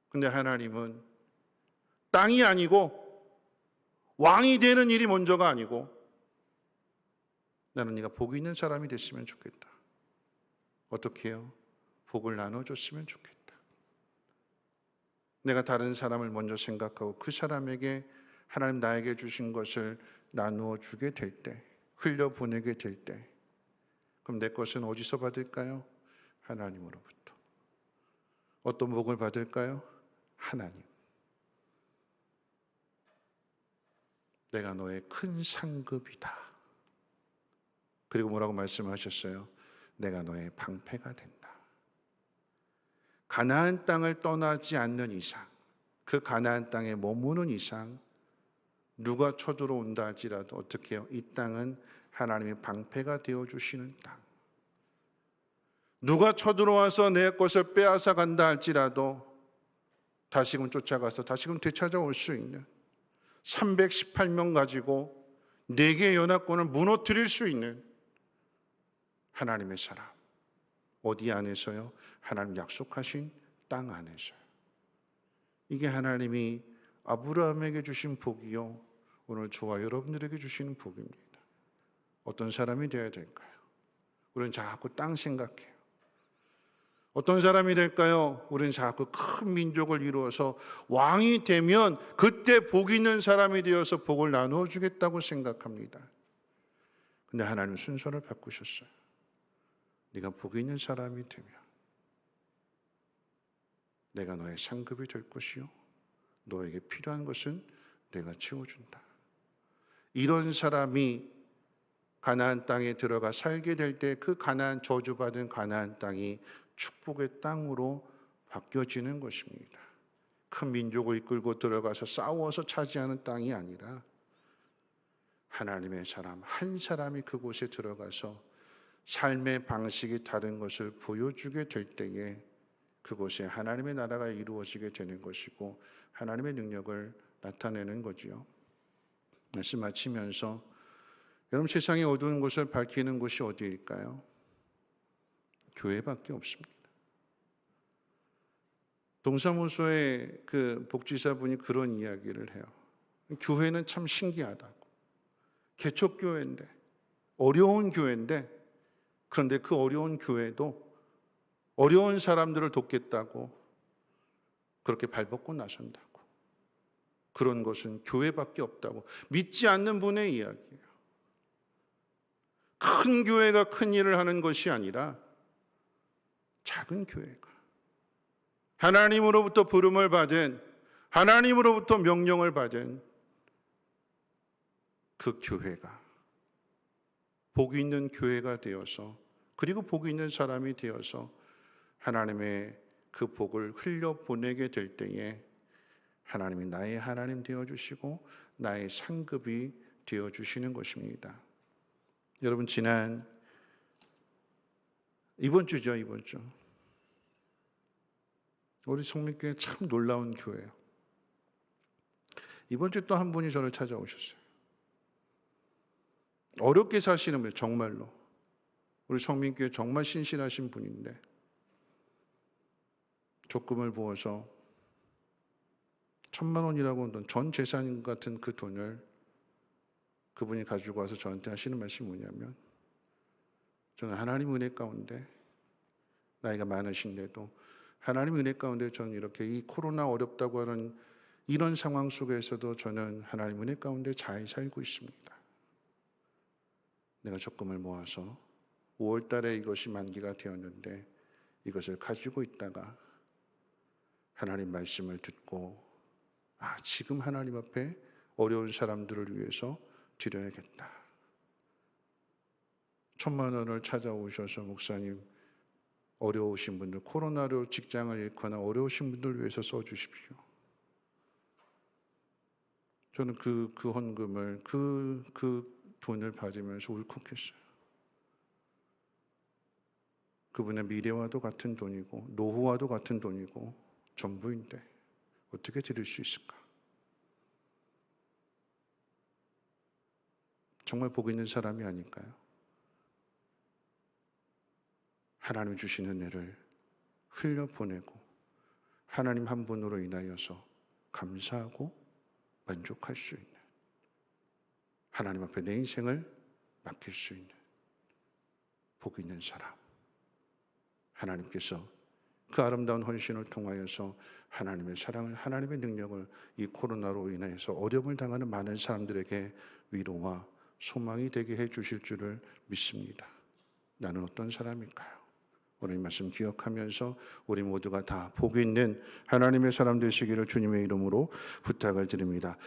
근데 하나님은 땅이 아니고 왕이 되는 일이 먼저가 아니고 나는 네가 복 있는 사람이 됐으면 좋겠다. 어떻게 해요? 복을 나눠줬으면 좋겠다. 내가 다른 사람을 먼저 생각하고 그 사람에게 하나님 나에게 주신 것을 나누어 주게 될 때, 흘려보내게 될 때, 그럼 내 것은 어디서 받을까요? 하나님으로부터. 어떤 복을 받을까요? 하나님. 내가 너의 큰 상급이다. 그리고 뭐라고 말씀하셨어요? 내가 너의 방패가 된다. 가나안 땅을 떠나지 않는 이상, 그 가나안 땅에 머무는 이상 누가 쳐들어온다 할지라도 어떻게 해요? 이 땅은 하나님의 방패가 되어주시는 땅. 누가 쳐들어와서 내 것을 빼앗아 간다 할지라도 다시금 쫓아가서 다시금 되찾아올 수 있는 318명 가지고 4개의 연합군을 무너뜨릴 수 있는 하나님의 사람. 어디 안에서요? 하나님 약속하신 땅 안에서요. 이게 하나님이 아브라함에게 주신 복이요, 오늘 저와 여러분들에게 주시는 복입니다. 어떤 사람이 되어야 될까요? 우리는 자꾸 땅 생각해요. 어떤 사람이 될까요? 우리는 자꾸 큰 민족을 이루어서 왕이 되면 그때 복 있는 사람이 되어서 복을 나누어 주겠다고 생각합니다. 근데 하나님은 순서를 바꾸셨어요. 네가 복 있는 사람이 되면 내가 너의 상급이 될 것이요, 너에게 필요한 것은 내가 채워준다. 이런 사람이 가나안 땅에 들어가 살게 될 때 그 가나안, 저주받은 가나안 땅이 축복의 땅으로 바뀌어지는 것입니다. 큰 민족을 이끌고 들어가서 싸워서 차지하는 땅이 아니라 하나님의 사람 한 사람이 그곳에 들어가서 삶의 방식이 다른 것을 보여주게 될 때에 그곳에 하나님의 나라가 이루어지게 되는 것이고 하나님의 능력을 나타내는 거지요. 말씀 마치면서 여러분, 세상의 어두운 곳을 밝히는 곳이 어디일까요? 교회밖에 없습니다. 동사무소의 그 복지사분이 그런 이야기를 해요. 교회는 참 신기하다고. 개척교회인데, 어려운 교회인데, 그런데 그 어려운 교회도 어려운 사람들을 돕겠다고 그렇게 발벗고 나선다고. 그런 것은 교회밖에 없다고. 믿지 않는 분의 이야기예요. 큰 교회가 큰 일을 하는 것이 아니라 작은 교회가 하나님으로부터 부름을 받은, 하나님으로부터 명령을 받은 그 교회가 복이 있는 교회가 되어서, 그리고 복이 있는 사람이 되어서 하나님의 그 복을 흘려보내게 될 때에 하나님이 나의 하나님 되어주시고 나의 상급이 되어주시는 것입니다. 여러분, 이번 주죠, 이번 주. 우리 성립교회 참 놀라운 교회예요. 이번 주 또 한 분이 저를 찾아오셨어요. 어렵게 사시는 분, 정말로 우리 성민교회 정말 신실하신 분인데 적금을 부어서 1,000만 원이라고 하는 전 재산 같은 그 돈을 그분이 가지고 와서 저한테 하시는 말씀이 뭐냐면, 저는 하나님 은혜 가운데 나이가 많으신데도 하나님 은혜 가운데 저는 이렇게 이 코로나 어렵다고 하는 이런 상황 속에서도 저는 하나님 은혜 가운데 잘 살고 있습니다. 내가 적금을 모아서 5월 달에 이것이 만기가 되었는데 이것을 가지고 있다가 하나님 말씀을 듣고 지금 하나님 앞에 어려운 사람들을 위해서 드려야겠다. 1,000만 원을 찾아오셔서 목사님 어려우신 분들, 코로나로 직장을 잃거나 어려우신 분들 위해서 써주십시오. 저는 그 헌금을 그 돈을 받으면서 울컥했어요. 그분의 미래와도 같은 돈이고 노후와도 같은 돈이고 전부인데 어떻게 드릴 수 있을까? 정말 복 있는 사람이 아닐까요? 하나님 주신 은혜를 흘려보내고 하나님 한 분으로 인하여서 감사하고 만족할 수 있는, 하나님 앞에 내 인생을 맡길 수 있는 복 있는 사람, 하나님께서 그 아름다운 헌신을 통하여서 하나님의 사랑을, 하나님의 능력을 이 코로나로 인해서 어려움을 당하는 많은 사람들에게 위로와 소망이 되게 해 주실 줄을 믿습니다. 나는 어떤 사람일까요? 오늘 이 말씀 기억하면서 우리 모두가 다 복 있는 하나님의 사람 되시기를 주님의 이름으로 부탁을 드립니다.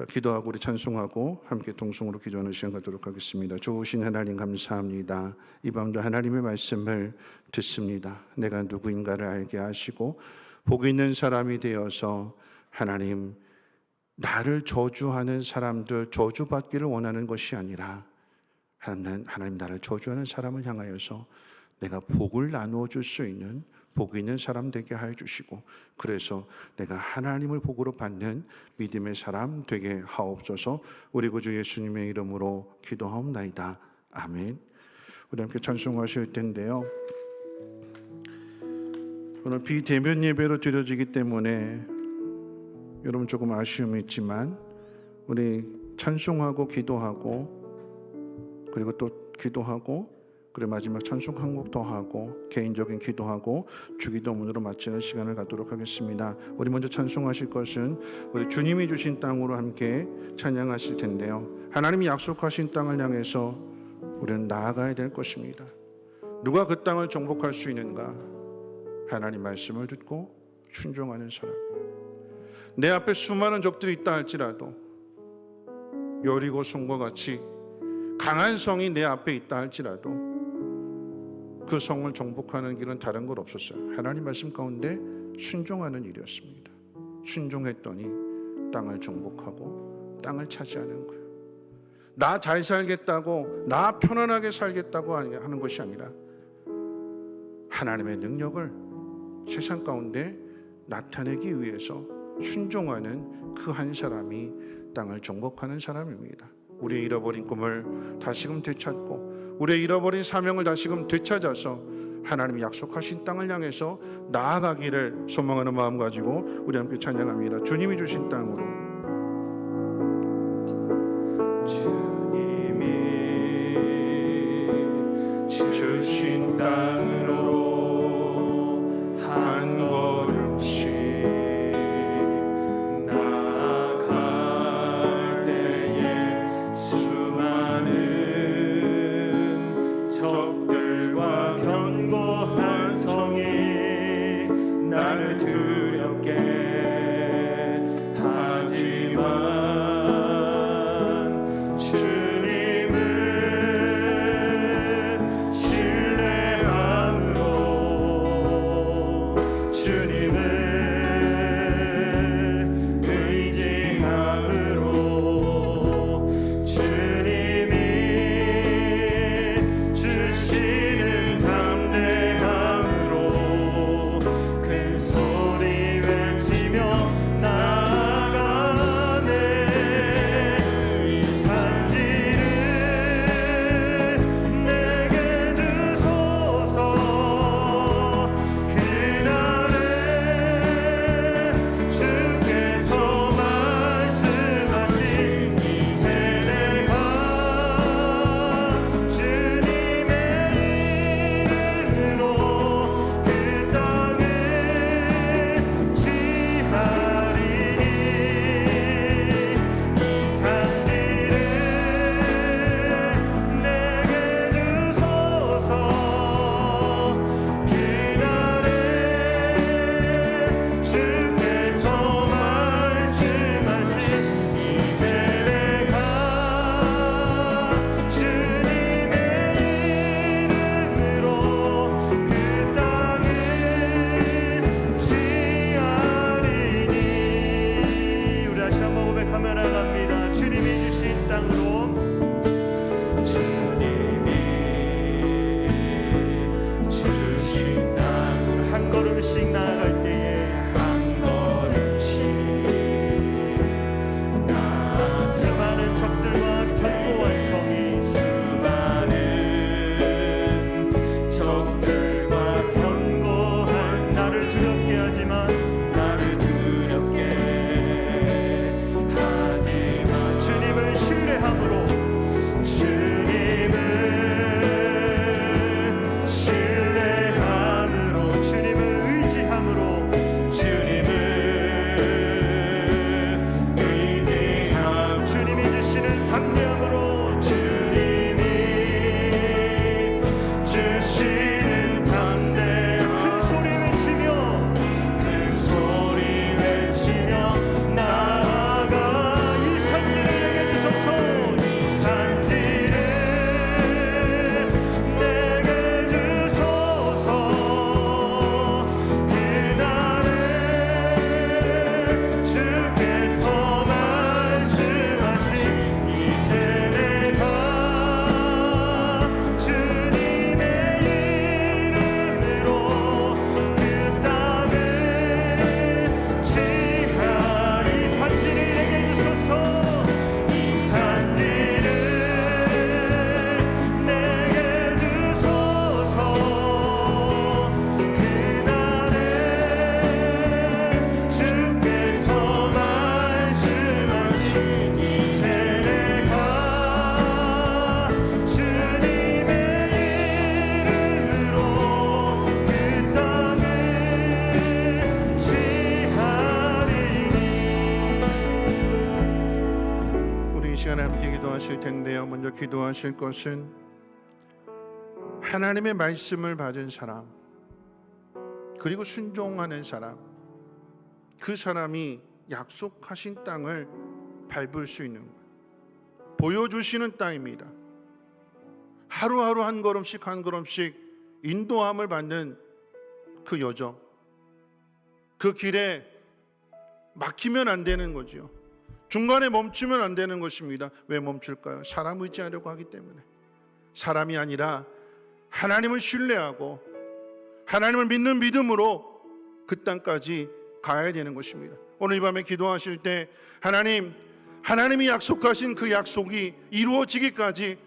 기도하고 우리 찬송하고 함께 동성으로 기도하는 시간 갖도록 하겠습니다. 좋으신 하나님 감사합니다. 이 밤도 하나님의 말씀을 듣습니다. 내가 누구인가를 알게 하시고 복 있는 사람이 되어서 하나님, 나를 저주하는 사람들, 저주받기를 원하는 것이 아니라 하나님 나를 저주하는 사람을 향하여서 내가 복을 나누어 줄 수 있는 복 있는 사람 되게 하여 주시고, 그래서 내가 하나님을 복으로 받는 믿음의 사람 되게 하옵소서. 우리 구주 예수님의 이름으로 기도하옵나이다. 아멘. 우리 함께 찬송하실 텐데요, 오늘 비대면 예배로 드려지기 때문에 여러분 조금 아쉬움이 있지만 우리 찬송하고 기도하고 그리고 또 기도하고 그리고 마지막 찬송 한 곡 더 하고 개인적인 기도하고 주기도문으로 마치는 시간을 갖도록 하겠습니다. 우리 먼저 찬송하실 것은 우리 주님이 주신 땅으로 함께 찬양하실 텐데요, 하나님이 약속하신 땅을 향해서 우리는 나아가야 될 것입니다. 누가 그 땅을 정복할 수 있는가? 하나님 말씀을 듣고 순종하는 사람. 내 앞에 수많은 적들이 있다 할지라도, 여리고 성과 같이 강한 성이 내 앞에 있다 할지라도 그 성을 정복하는 길은 다른 것 없었어요. 하나님 말씀 가운데 순종하는 일이었습니다. 순종했더니 땅을 정복하고 땅을 차지하는 거예요. 나 잘 살겠다고, 나 편안하게 살겠다고 하는 것이 아니라 하나님의 능력을 세상 가운데 나타내기 위해서 순종하는 그 한 사람이 땅을 정복하는 사람입니다. 우리의 잃어버린 꿈을 다시금 되찾고 우리의 잃어버린 사명을 다시금 되찾아서 하나님이 약속하신 땅을 향해서 나아가기를 소망하는 마음 가지고 우리 함께 찬양합니다. 주님이 주신 땅으로. 주님이 주신 땅으로 한 걸음씩 나아갈 때에 수많은 적들과 견고한 성이 나를 두렵게 하지 시간에 함께 기도하실 텐데요. 먼저 기도하실 것은 하나님의 말씀을 받은 사람, 그리고 순종하는 사람, 그 사람이 약속하신 땅을 밟을 수 있는 것, 보여주시는 땅입니다. 하루하루 한 걸음씩 한 걸음씩 인도함을 받는 그 여정, 그 길에 막히면 안 되는 거죠. 중간에 멈추면 안 되는 것입니다. 왜 멈출까요? 사람 의지하려고 하기 때문에. 사람이 아니라 하나님을 신뢰하고 하나님을 믿는 믿음으로 그 땅까지 가야 되는 것입니다. 오늘 이 밤에 기도하실 때 하나님이 약속하신 그 약속이 이루어지기까지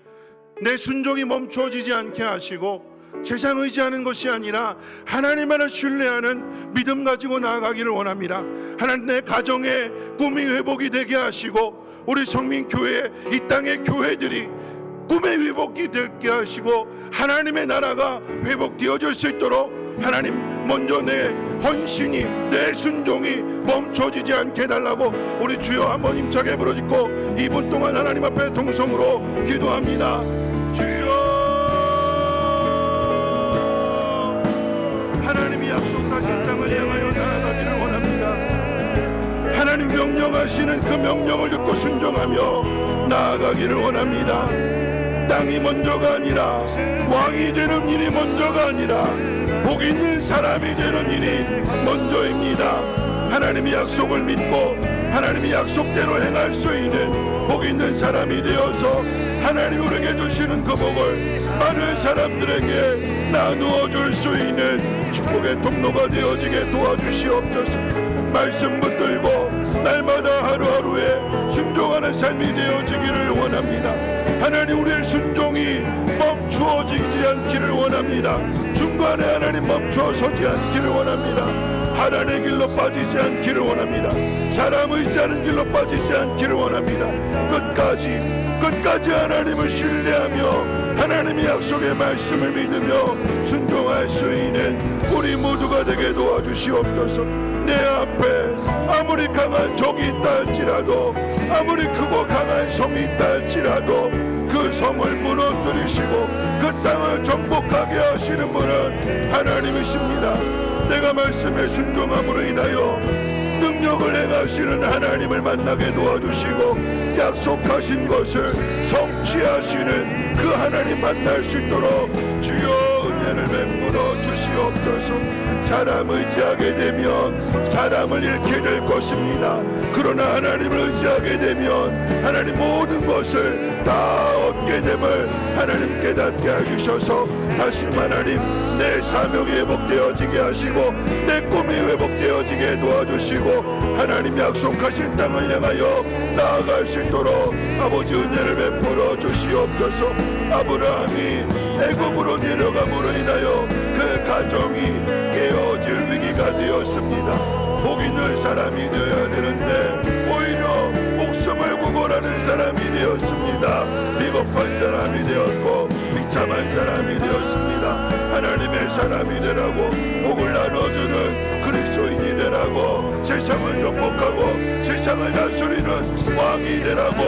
내 순종이 멈춰지지 않게 하시고 세상 의지하는 것이 아니라 하나님만을 신뢰하는 믿음 가지고 나아가기를 원합니다. 하나님, 내 가정의 꿈이 회복이 되게 하시고 우리 성민교회, 이 땅의 교회들이 꿈의 회복이 되게 하시고 하나님의 나라가 회복되어질 수 있도록 하나님, 먼저 내 헌신이, 내 순종이 멈춰지지 않게 해달라고 우리 주여 한번 힘차게 부르짖고 2분 동안 하나님 앞에 통성으로 기도합니다. 주여, 하나님이 약속하신 땅을 향하여 나아가기를 원합니다. 하나님 명령하시는 그 명령을 듣고 순종하며 나아가기를 원합니다. 땅이 먼저가 아니라, 왕이 되는 일이 먼저가 아니라 복 있는 사람이 되는 일이 먼저입니다. 하나님의 약속을 믿고 하나님의 약속대로 행할 수 있는 복 있는 사람이 되어서 하나님 우리에게 주시는 그 복을 많은 사람들에게 나누어 줄 수 있는 축복의 통로가 되어지게 도와주시옵소서. 말씀 붙들고 날마다 하루하루에 순종하는 삶이 되어지기를 원합니다. 하나님, 우리의 순종이 멈추어지지 않기를 원합니다. 중간에 하나님 멈춰서지 않기를 원합니다. 하나님의 길로 빠지지 않기를 원합니다. 사람 의지하는 길로 빠지지 않기를 원합니다. 끝까지 하나님을 신뢰하며 하나님의 약속의 말씀을 믿으며 순종할 수 있는 우리 모두가 되게 도와주시옵소서. 내 앞에 아무리 강한 적이 있다 할지라도, 아무리 크고 강한 성이 있다 할지라도 그 성을 무너뜨리시고 그 땅을 정복하게 하시는 분은 하나님이십니다. 내가 말씀에 순종함으로 인하여 능력을 행하시는 하나님을 만나게 도와주시고 약속하신 것을 성취하시는 그 하나님 만날 수 있도록 주여 은혜를 베풀어 주시옵소서. 사람 의지하게 되면 사람을 잃게 될 것입니다. 그러나 하나님을 의지하게 되면 하나님 모든 것을 다 얻게 됨을 하나님 깨닫게 해주셔서 다시 하나님 내 사명이 회복되어지게 하시고 내 꿈이 회복되어지게 도와주시고 하나님 약속하신 땅을 향하여 나아갈 수 있도록 아버지 은혜를 베풀어 주시옵소서. 아브라함이 애굽으로 내려감으로 인하여 그 가정이 깨어질 위기가 되었습니다. 복 있는 사람이 되어야 되는데 오히려 목숨을 구걸하는 사람이 되었습니다. 비겁한 사람이 되었고 비참한 사람이 되었습니다. 하나님의 사람이 되라고 복을 나눠주는 그리스도인이 되라고 세상을 정복하고 세상을 다스리는 왕이 되라고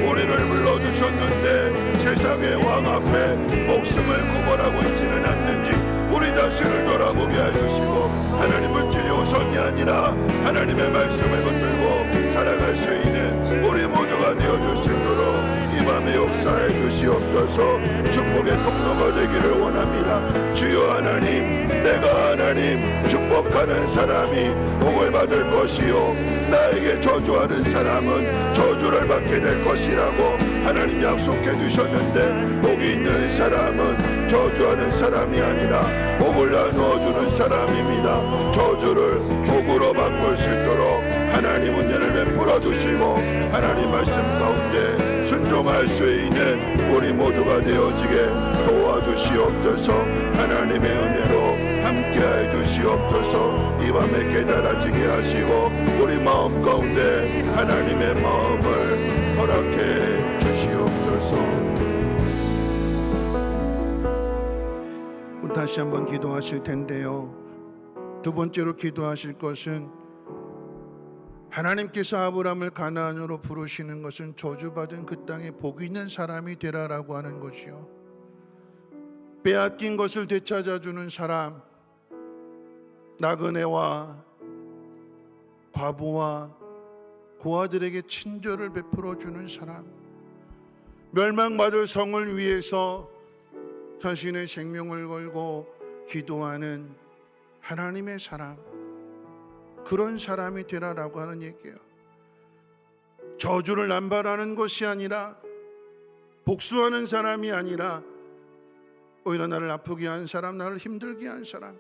우리를 불러주셨는데 세상의 왕 앞에 목숨을 구걸하고 있지는 않는지 우리 자신을 돌아보게 해주시고 하나님은 최우선이 아니라 하나님의 말씀을 붙들고 살아갈 수 있는 우리 모두가 되어줄 수 있도록 이 밤에 역사해 주시옵소서. 축복의 통로가 되기를 원합니다. 주여 하나님, 내가 하나님 축복하는 사람이 복을 받을 것이요 나에게 저주하는 사람은 저주를 받게 될 것이라고 하나님 약속해 주셨는데 복이 있는 사람은 저주하는 사람이 아니라 복을 나누어주는 사람입니다. 저주를 복으로 바꿀 수 있도록 하나님 은혜를 베풀어 주시고 하나님 말씀 가운데 순종할 수 있는 우리 모두가 되어지게 도와주시옵소서. 하나님의 은혜로 함께해 주시옵소서. 이 밤에 깨달아지게 하시고 우리 마음 가운데 하나님의 마음을 허락해 주시옵소서. 다시 한번 기도하실 텐데요. 두 번째로 기도하실 것은 하나님께서 아브라함을 가나안으로 부르시는 것은 저주받은 그 땅에 복 있는 사람이 되라라고 하는 것이요, 빼앗긴 것을 되찾아주는 사람, 나그네와 과부와 고아들에게 친절을 베풀어주는 사람, 멸망받을 성을 위해서 자신의 생명을 걸고 기도하는 하나님의 사람, 그런 사람이 되라라고 하는 얘기예요. 저주를 남발하는 것이 아니라, 복수하는 사람이 아니라, 오히려 나를 아프게 한 사람, 나를 힘들게 한 사람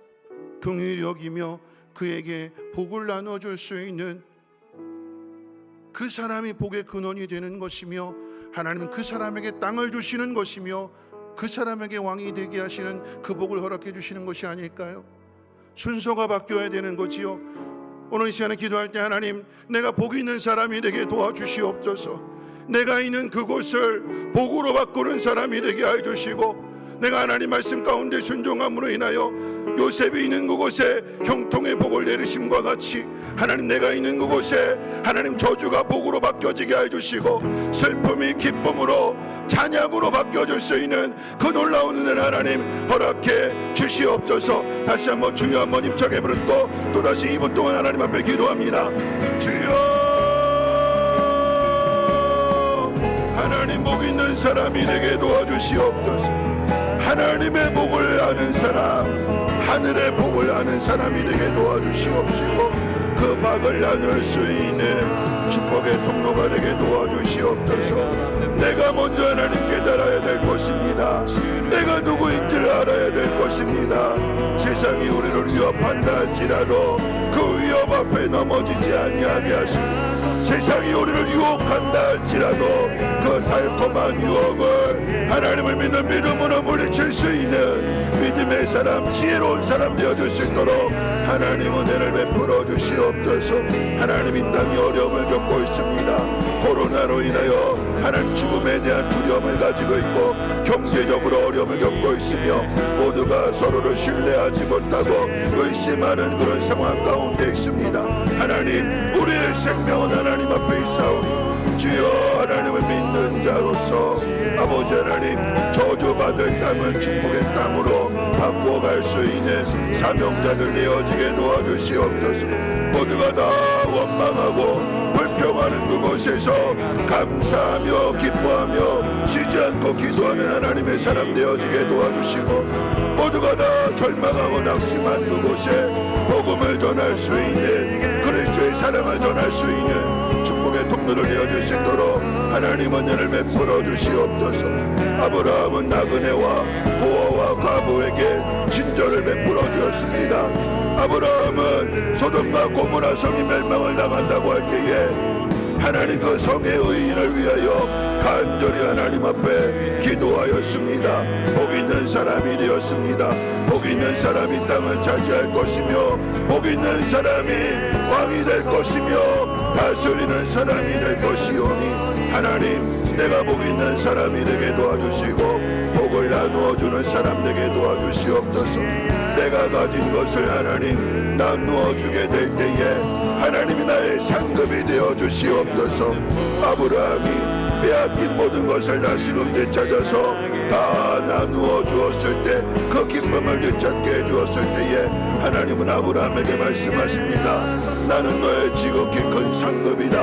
긍휼히 여기며 그에게 복을 나눠줄 수 있는 그 사람이 복의 근원이 되는 것이며, 하나님은 그 사람에게 땅을 주시는 것이며 그 사람에게 왕이 되게 하시는 그 복을 허락해 주시는 것이 아닐까요? 순서가 바뀌어야 되는 거지요. 오늘 이 시간에 기도할 때, 하나님, 내가 복 있는 사람이 되게 도와주시옵소서. 내가 있는 그곳을 복으로 바꾸는 사람이 되게 해주시고, 내가 하나님 말씀 가운데 순종함으로 인하여 요셉이 있는 그곳에 형통의 복을 내리심과 같이, 하나님, 내가 있는 그곳에 하나님 저주가 복으로 바뀌어지게 해주시고, 슬픔이 기쁨으로 찬양으로 바뀌어질 수 있는 그 놀라운 은혜를 하나님 허락해 주시옵소서. 다시 한번 주여 한번 힘차게 부르고 또다시 2분 동안 하나님 앞에 기도합니다. 주여, 하나님, 복 있는 사람이 되게 도와주시옵소서. 하나님의 복을 아는 사람, 하늘의 복을 아는 사람이 되게 도와주시옵시고, 그 박을 나눌 수 있는 축복의 통로가 되게 도와주시옵소서. 내가 먼저 하나님 깨달아야 될 것입니다. 내가 누구인지를 알아야 될 것입니다. 세상이 우리를 위협한다 할지라도 그 위협 앞에 넘어지지 아니하게 하시고, 세상이 우리를 유혹한다 할지라도 그 달콤한 유혹을 하나님을 믿는 믿음으로 물리칠 수 있는 믿음의 사람, 지혜로운 사람 되어줄 수 있도록 하나님 은혜를 베풀어 주시옵소서. 하나님, 이 땅이 어려움을 겪고 있습니다. 코로나로 인하여 하나님 죽음에 대한 두려움을 가지고 있고, 경제적으로 어려움을 겪고 있으며, 모두가 서로를 신뢰하지 못하고 의심하는 그런 상황 가운데 있습니다. 하나님, 우리의 생명은 하나님 앞에 있사오니 주여, 하나님을 믿는 자로서 아버지 하나님, 저주받을 땅을 축복의 땅으로 바꿔갈 수 있는 사명자들 되어지게 도와주시옵소서. 모두가 다 원망하고 불평하는 그곳에서 감사하며 기뻐하며 쉬지 않고 기도하는 하나님의 사람 되어지게 도와주시고, 모두가 다 절망하고 낙심한 그곳에 복음을 전할 수 있는, 그리스도의 사랑을 전할 수 있는 축복의 통로를 내어줄 수 있도록 하나님 은혜를 베풀어 주시옵소서. 아브라함은 나그네와 고아와 과부에게 친절을 베풀어 주었습니다. 아브라함은 소돔과 고모라 성이 멸망을 당한다고 할 때에 하나님 그 성의 의인을 위하여 간절히 하나님 앞에 기도하였습니다. 복 있는 사람이 되었습니다. 복 있는 사람이 땅을 차지할 것이며, 복 있는 사람이 왕이 될 것이며, 다스리는 사람이 될 것이오니, 하나님, 내가 복 있는 사람이 되게 도와주시고 복을 나누어주는 사람 되게 도와주시옵소서. 내가 가진 것을 하나님 나누어주게 될 때에 하나님이 나의 상급이 되어주시옵소서. 아브라함이 빼앗긴 모든 것을 다시금 되찾아서 다 나누어 주었을 때, 그 기쁨을 되찾게 해주었을 때에 하나님은 아브라함에게 말씀하십니다. 나는 너의 지극히 큰 상급이다.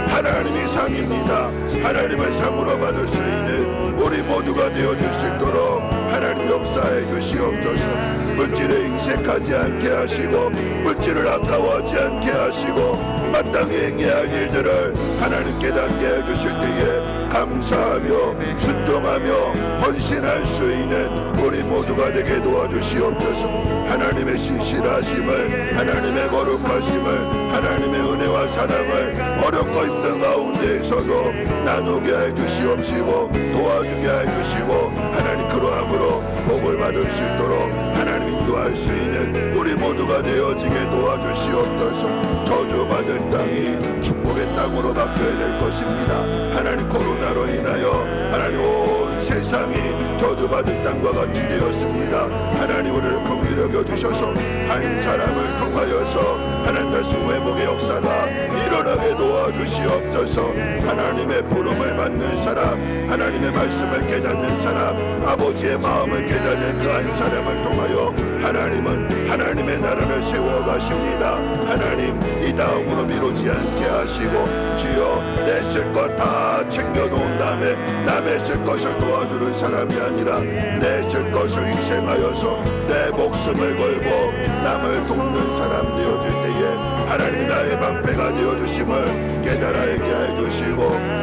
하나님이 상입니다. 하나님을 상으로 받을 수 있는 우리 모두가 되어줄 수 있도록 하나님 역사해 주시옵소서. 물질에 인색하지 않게 하시고, 물질을 아까워하지 않게 하시고, 마땅히 행해야 할 일들을 하나님 깨닫게 해주실 때에 감사하며 순종하며 헌신할 수 있는 우리 모두가 되게 도와주시옵소서. 하나님의 신실하심을, 하나님의 거룩하심을, 하나님의 은혜와 사랑을 어렵고 힘든 가운데에서도 나누게 해주시옵시고 도와주게 해주시고, 하나님 그러함으로 복을 받을 수 있도록 하나님 인도할 수 있는 우리 모두가 되어지게 도와주시옵소서. 저주받은 땅이 축복의 땅으로 바뀌어야 될 것입니다. 하나님, 코로나로 인하여 하나님 온 세상 세상이 저주받은 땅과 같이 되었습니다. 하나님 우리를 긍휼히 여겨주셔서 한 사람을 통하여서 하나님 다시 회복의 역사가 일어나게 도와주시옵소서. 하나님의 부름을 받는 사람, 하나님의 말씀을 깨닫는 사람, 아버지의 마음을 깨닫는 그 한 사람을 통하여 하나님은 하나님의 나라를 세워가십니다. 하나님 이 다음으로 미루지 않게 하시고 주여 내 쓸 것 다 챙겨놓은 다음에 남의 쓸 것을 도와주는 사람이 아니라 내 쓸 것을 희생하여서 내 목숨을 걸고 남을 돕는 사람 되어질 때에 하나님이 나의 방패가 되어주심을 깨달아 알게 해주시고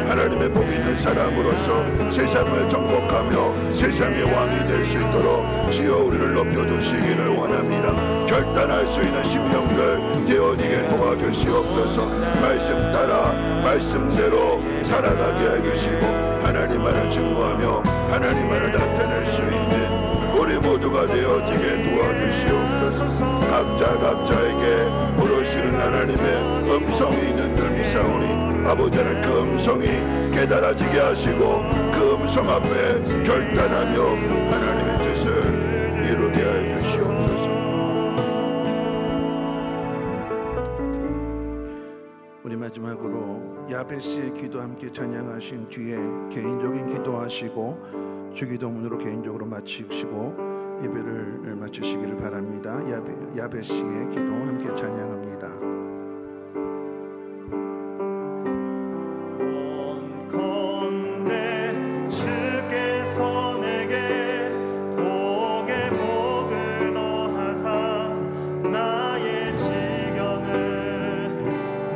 하나님의 복 있는 사람으로서 세상을 정복하며 세상의 왕이 될 수 있도록 주여 우리를 높여주시기를 원합니다. 결단할 수 있는 심령들 되어지게 도와주시옵소서. 말씀 따라 말씀대로 살아가게 해주시고 하나님만을 증거하며 하나님만을 나타낼 수 있는 우리 모두가 되어지게 도와주시옵소서. 각자에게 부르시는 하나님의 음성이 있는 줄 믿사오니 아버지 하나님 그 음성이 깨달아지게 하시고 그 음성 앞에 결단하며 하나님의 뜻을 이루게 해 주시옵소서. 우리 마지막으로 야베스의 기도 함께 찬양하신 뒤에 개인적인 기도하시고 주기도문으로 개인적으로 마치시고 예배를 마치시기를 바랍니다. 야베스의 기도 함께 찬양합니다. 원컨대 주께서 내게 복의 복을 더하사 나의 지경을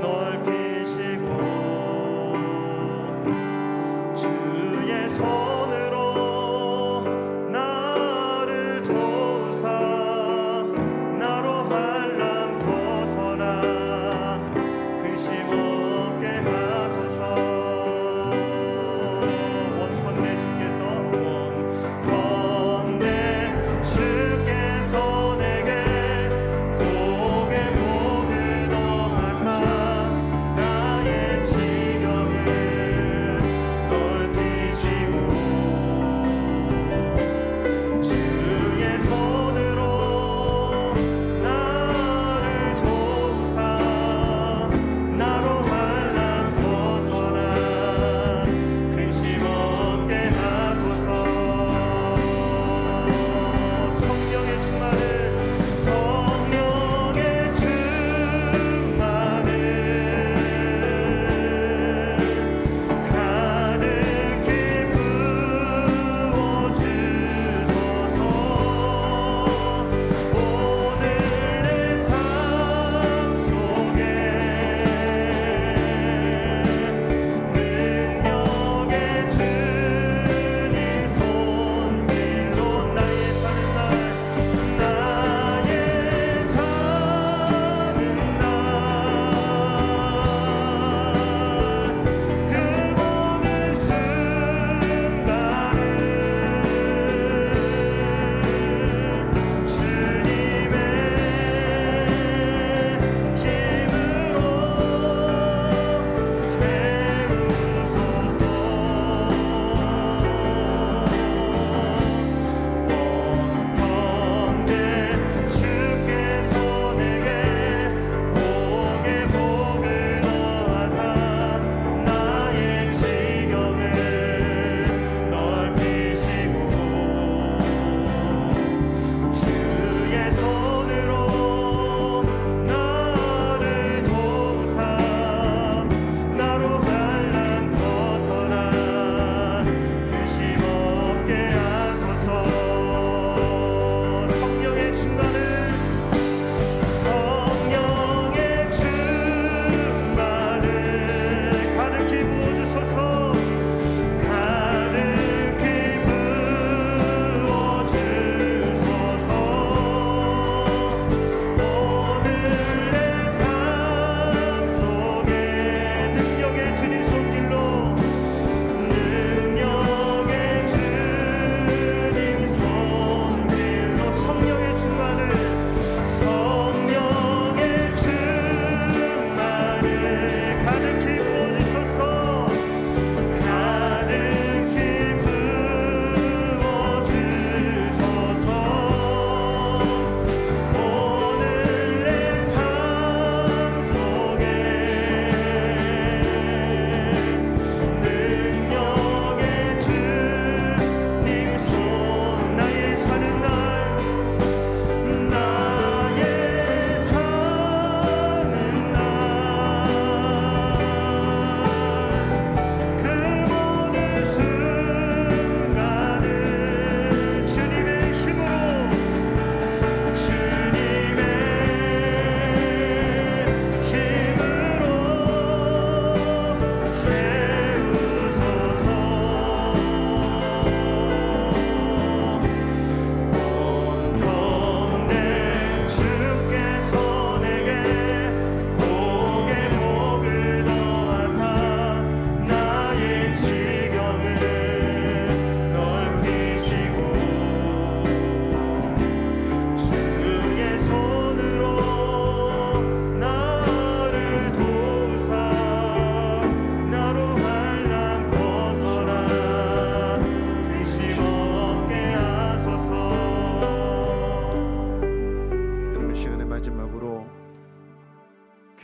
넓히시고 주의 손으로 나를 도우사 나로 환난 벗어나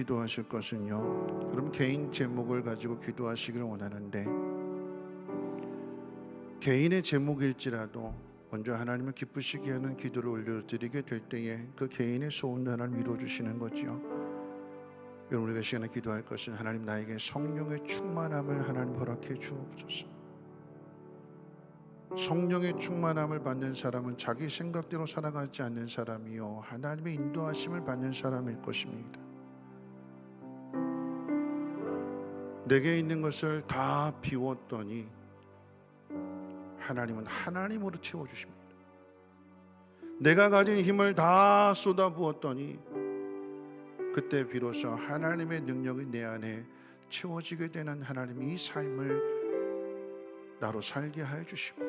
기도하실 것은요, 여러분 개인 제목을 가지고 기도하시기를 원하는데, 개인의 제목일지라도 먼저 하나님을 기쁘시게 하는 기도를 올려드리게 될 때에 그 개인의 소원도 하나님 이루어주시는 거지요. 여러분, 우리가 시간에 기도할 것은 하나님 나에게 성령의 충만함을 하나님 허락해 주옵소서. 성령의 충만함을 받는 사람은 자기 생각대로 살아가지 않는 사람이요, 하나님의 인도하심을 받는 사람일 것입니다. 내게 있는 것을 다 비웠더니 하나님은 하나님으로 채워주십니다. 내가 가진 힘을 다 쏟아부었더니 그때 비로소 하나님의 능력이 내 안에 채워지게 되는 하나님이 이 삶을 나로 살게 하여 주시고,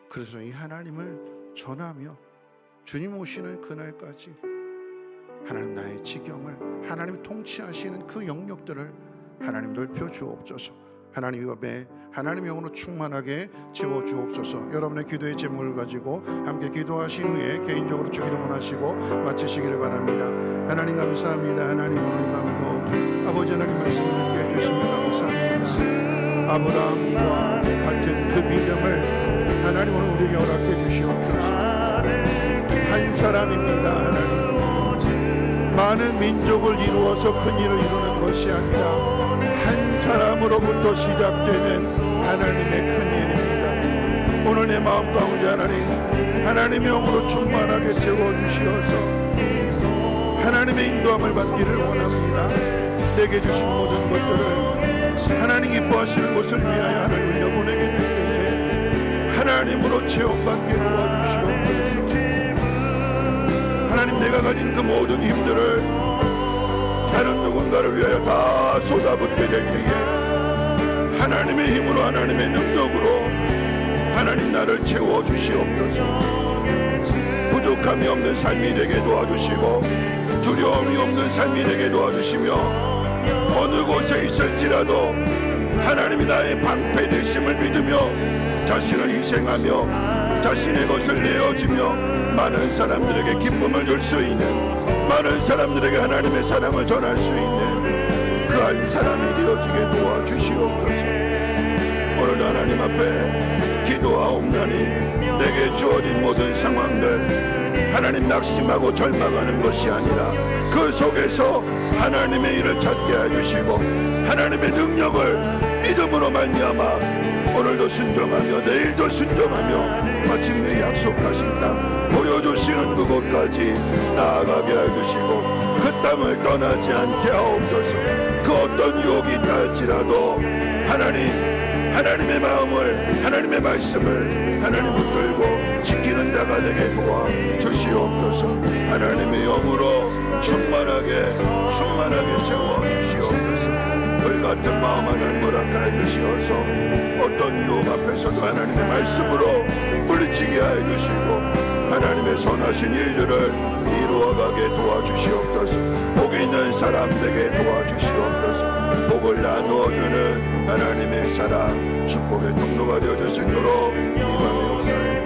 그래서 이 하나님을 전하며 주님 오시는 그날까지 하나님 나의 지경을, 하나님이 통치하시는 그 영역들을 하나님 넓혀 주옵소서. 하나님 앞에 하나님 영으로 충만하게 채워 주옵소서. 여러분의 기도의 제목을 가지고 함께 기도하신 후에 개인적으로 주기도문 하시고 마치시기를 바랍니다. 하나님 감사합니다. 하나님 오늘 밤도 아버지 하나님 말씀을 듣게 해주시면 감사합니다. 아브라함과 같은 그 믿음을 하나님 오늘 우리에게 허락해 주시옵소서. 한 사람입니다. 하나님, 많은 민족을 이루어서 큰 일을 이루는 것이 아니라 한 사람으로부터 시작되는 하나님의 큰 일입니다. 오늘 내 마음 가운데 하나님의 영으로 충만하게 채워주시어서 하나님의 인도함을 받기를 원합니다. 내게 주신 모든 것들을 하나님 기뻐하시는 곳을 위하여 하나님을 내보내게 될 때에 하나님으로 체험받게 도와주시옵소서. 하나님, 내가 가진 그 모든 힘들을 다른 누군가를 위하여 다 쏟아붓게 될 때에 하나님의 힘으로, 하나님의 능력으로 하나님 나를 채워주시옵소서. 부족함이 없는 삶이 되게 도와주시고 두려움이 없는 삶이 되게 도와주시며, 어느 곳에 있을지라도 하나님이 나의 방패 되심을 믿으며 자신을 희생하며 자신의 것을 내어주며 많은 사람들에게 기쁨을 줄 수 있는, 많은 사람들에게 하나님의 사랑을 전할 수 있는 그 한 사람이 되어지게 도와주시옵소서. 오늘도 하나님 앞에 기도하옵나니 내게 주어진 모든 상황들 하나님 낙심하고 절망하는 것이 아니라 그 속에서 하나님의 일을 찾게 해주시고 하나님의 능력을 믿음으로 말미암아 오늘도 순종하며 내일도 순종하며 마침내 약속하신 땅 보여주시는 그곳까지 나아가게 해주시고 그 땅을 떠나지 않게 하옵소서. 그 어떤 유혹이 있다 할지라도 하나님의 마음을, 하나님의 말씀을 하나님 붙들고 지키는 자가 되게 도와주시옵소서. 하나님의 영으로 충만하게 채워주시옵소서. 불같은 마음 하나님 허락하여 주시어서 어떤 유혹 앞에서도 하나님의 말씀으로 물리치게 하여 주시고 하나님의 선하신 일들을 이루어가게 도와주시옵소서. 복 있는 사람 되게 도와주시옵소서. 복을 나누어주는 하나님의 사랑 축복의 통로가 되어줄 수 있도록 이 밤의 역사에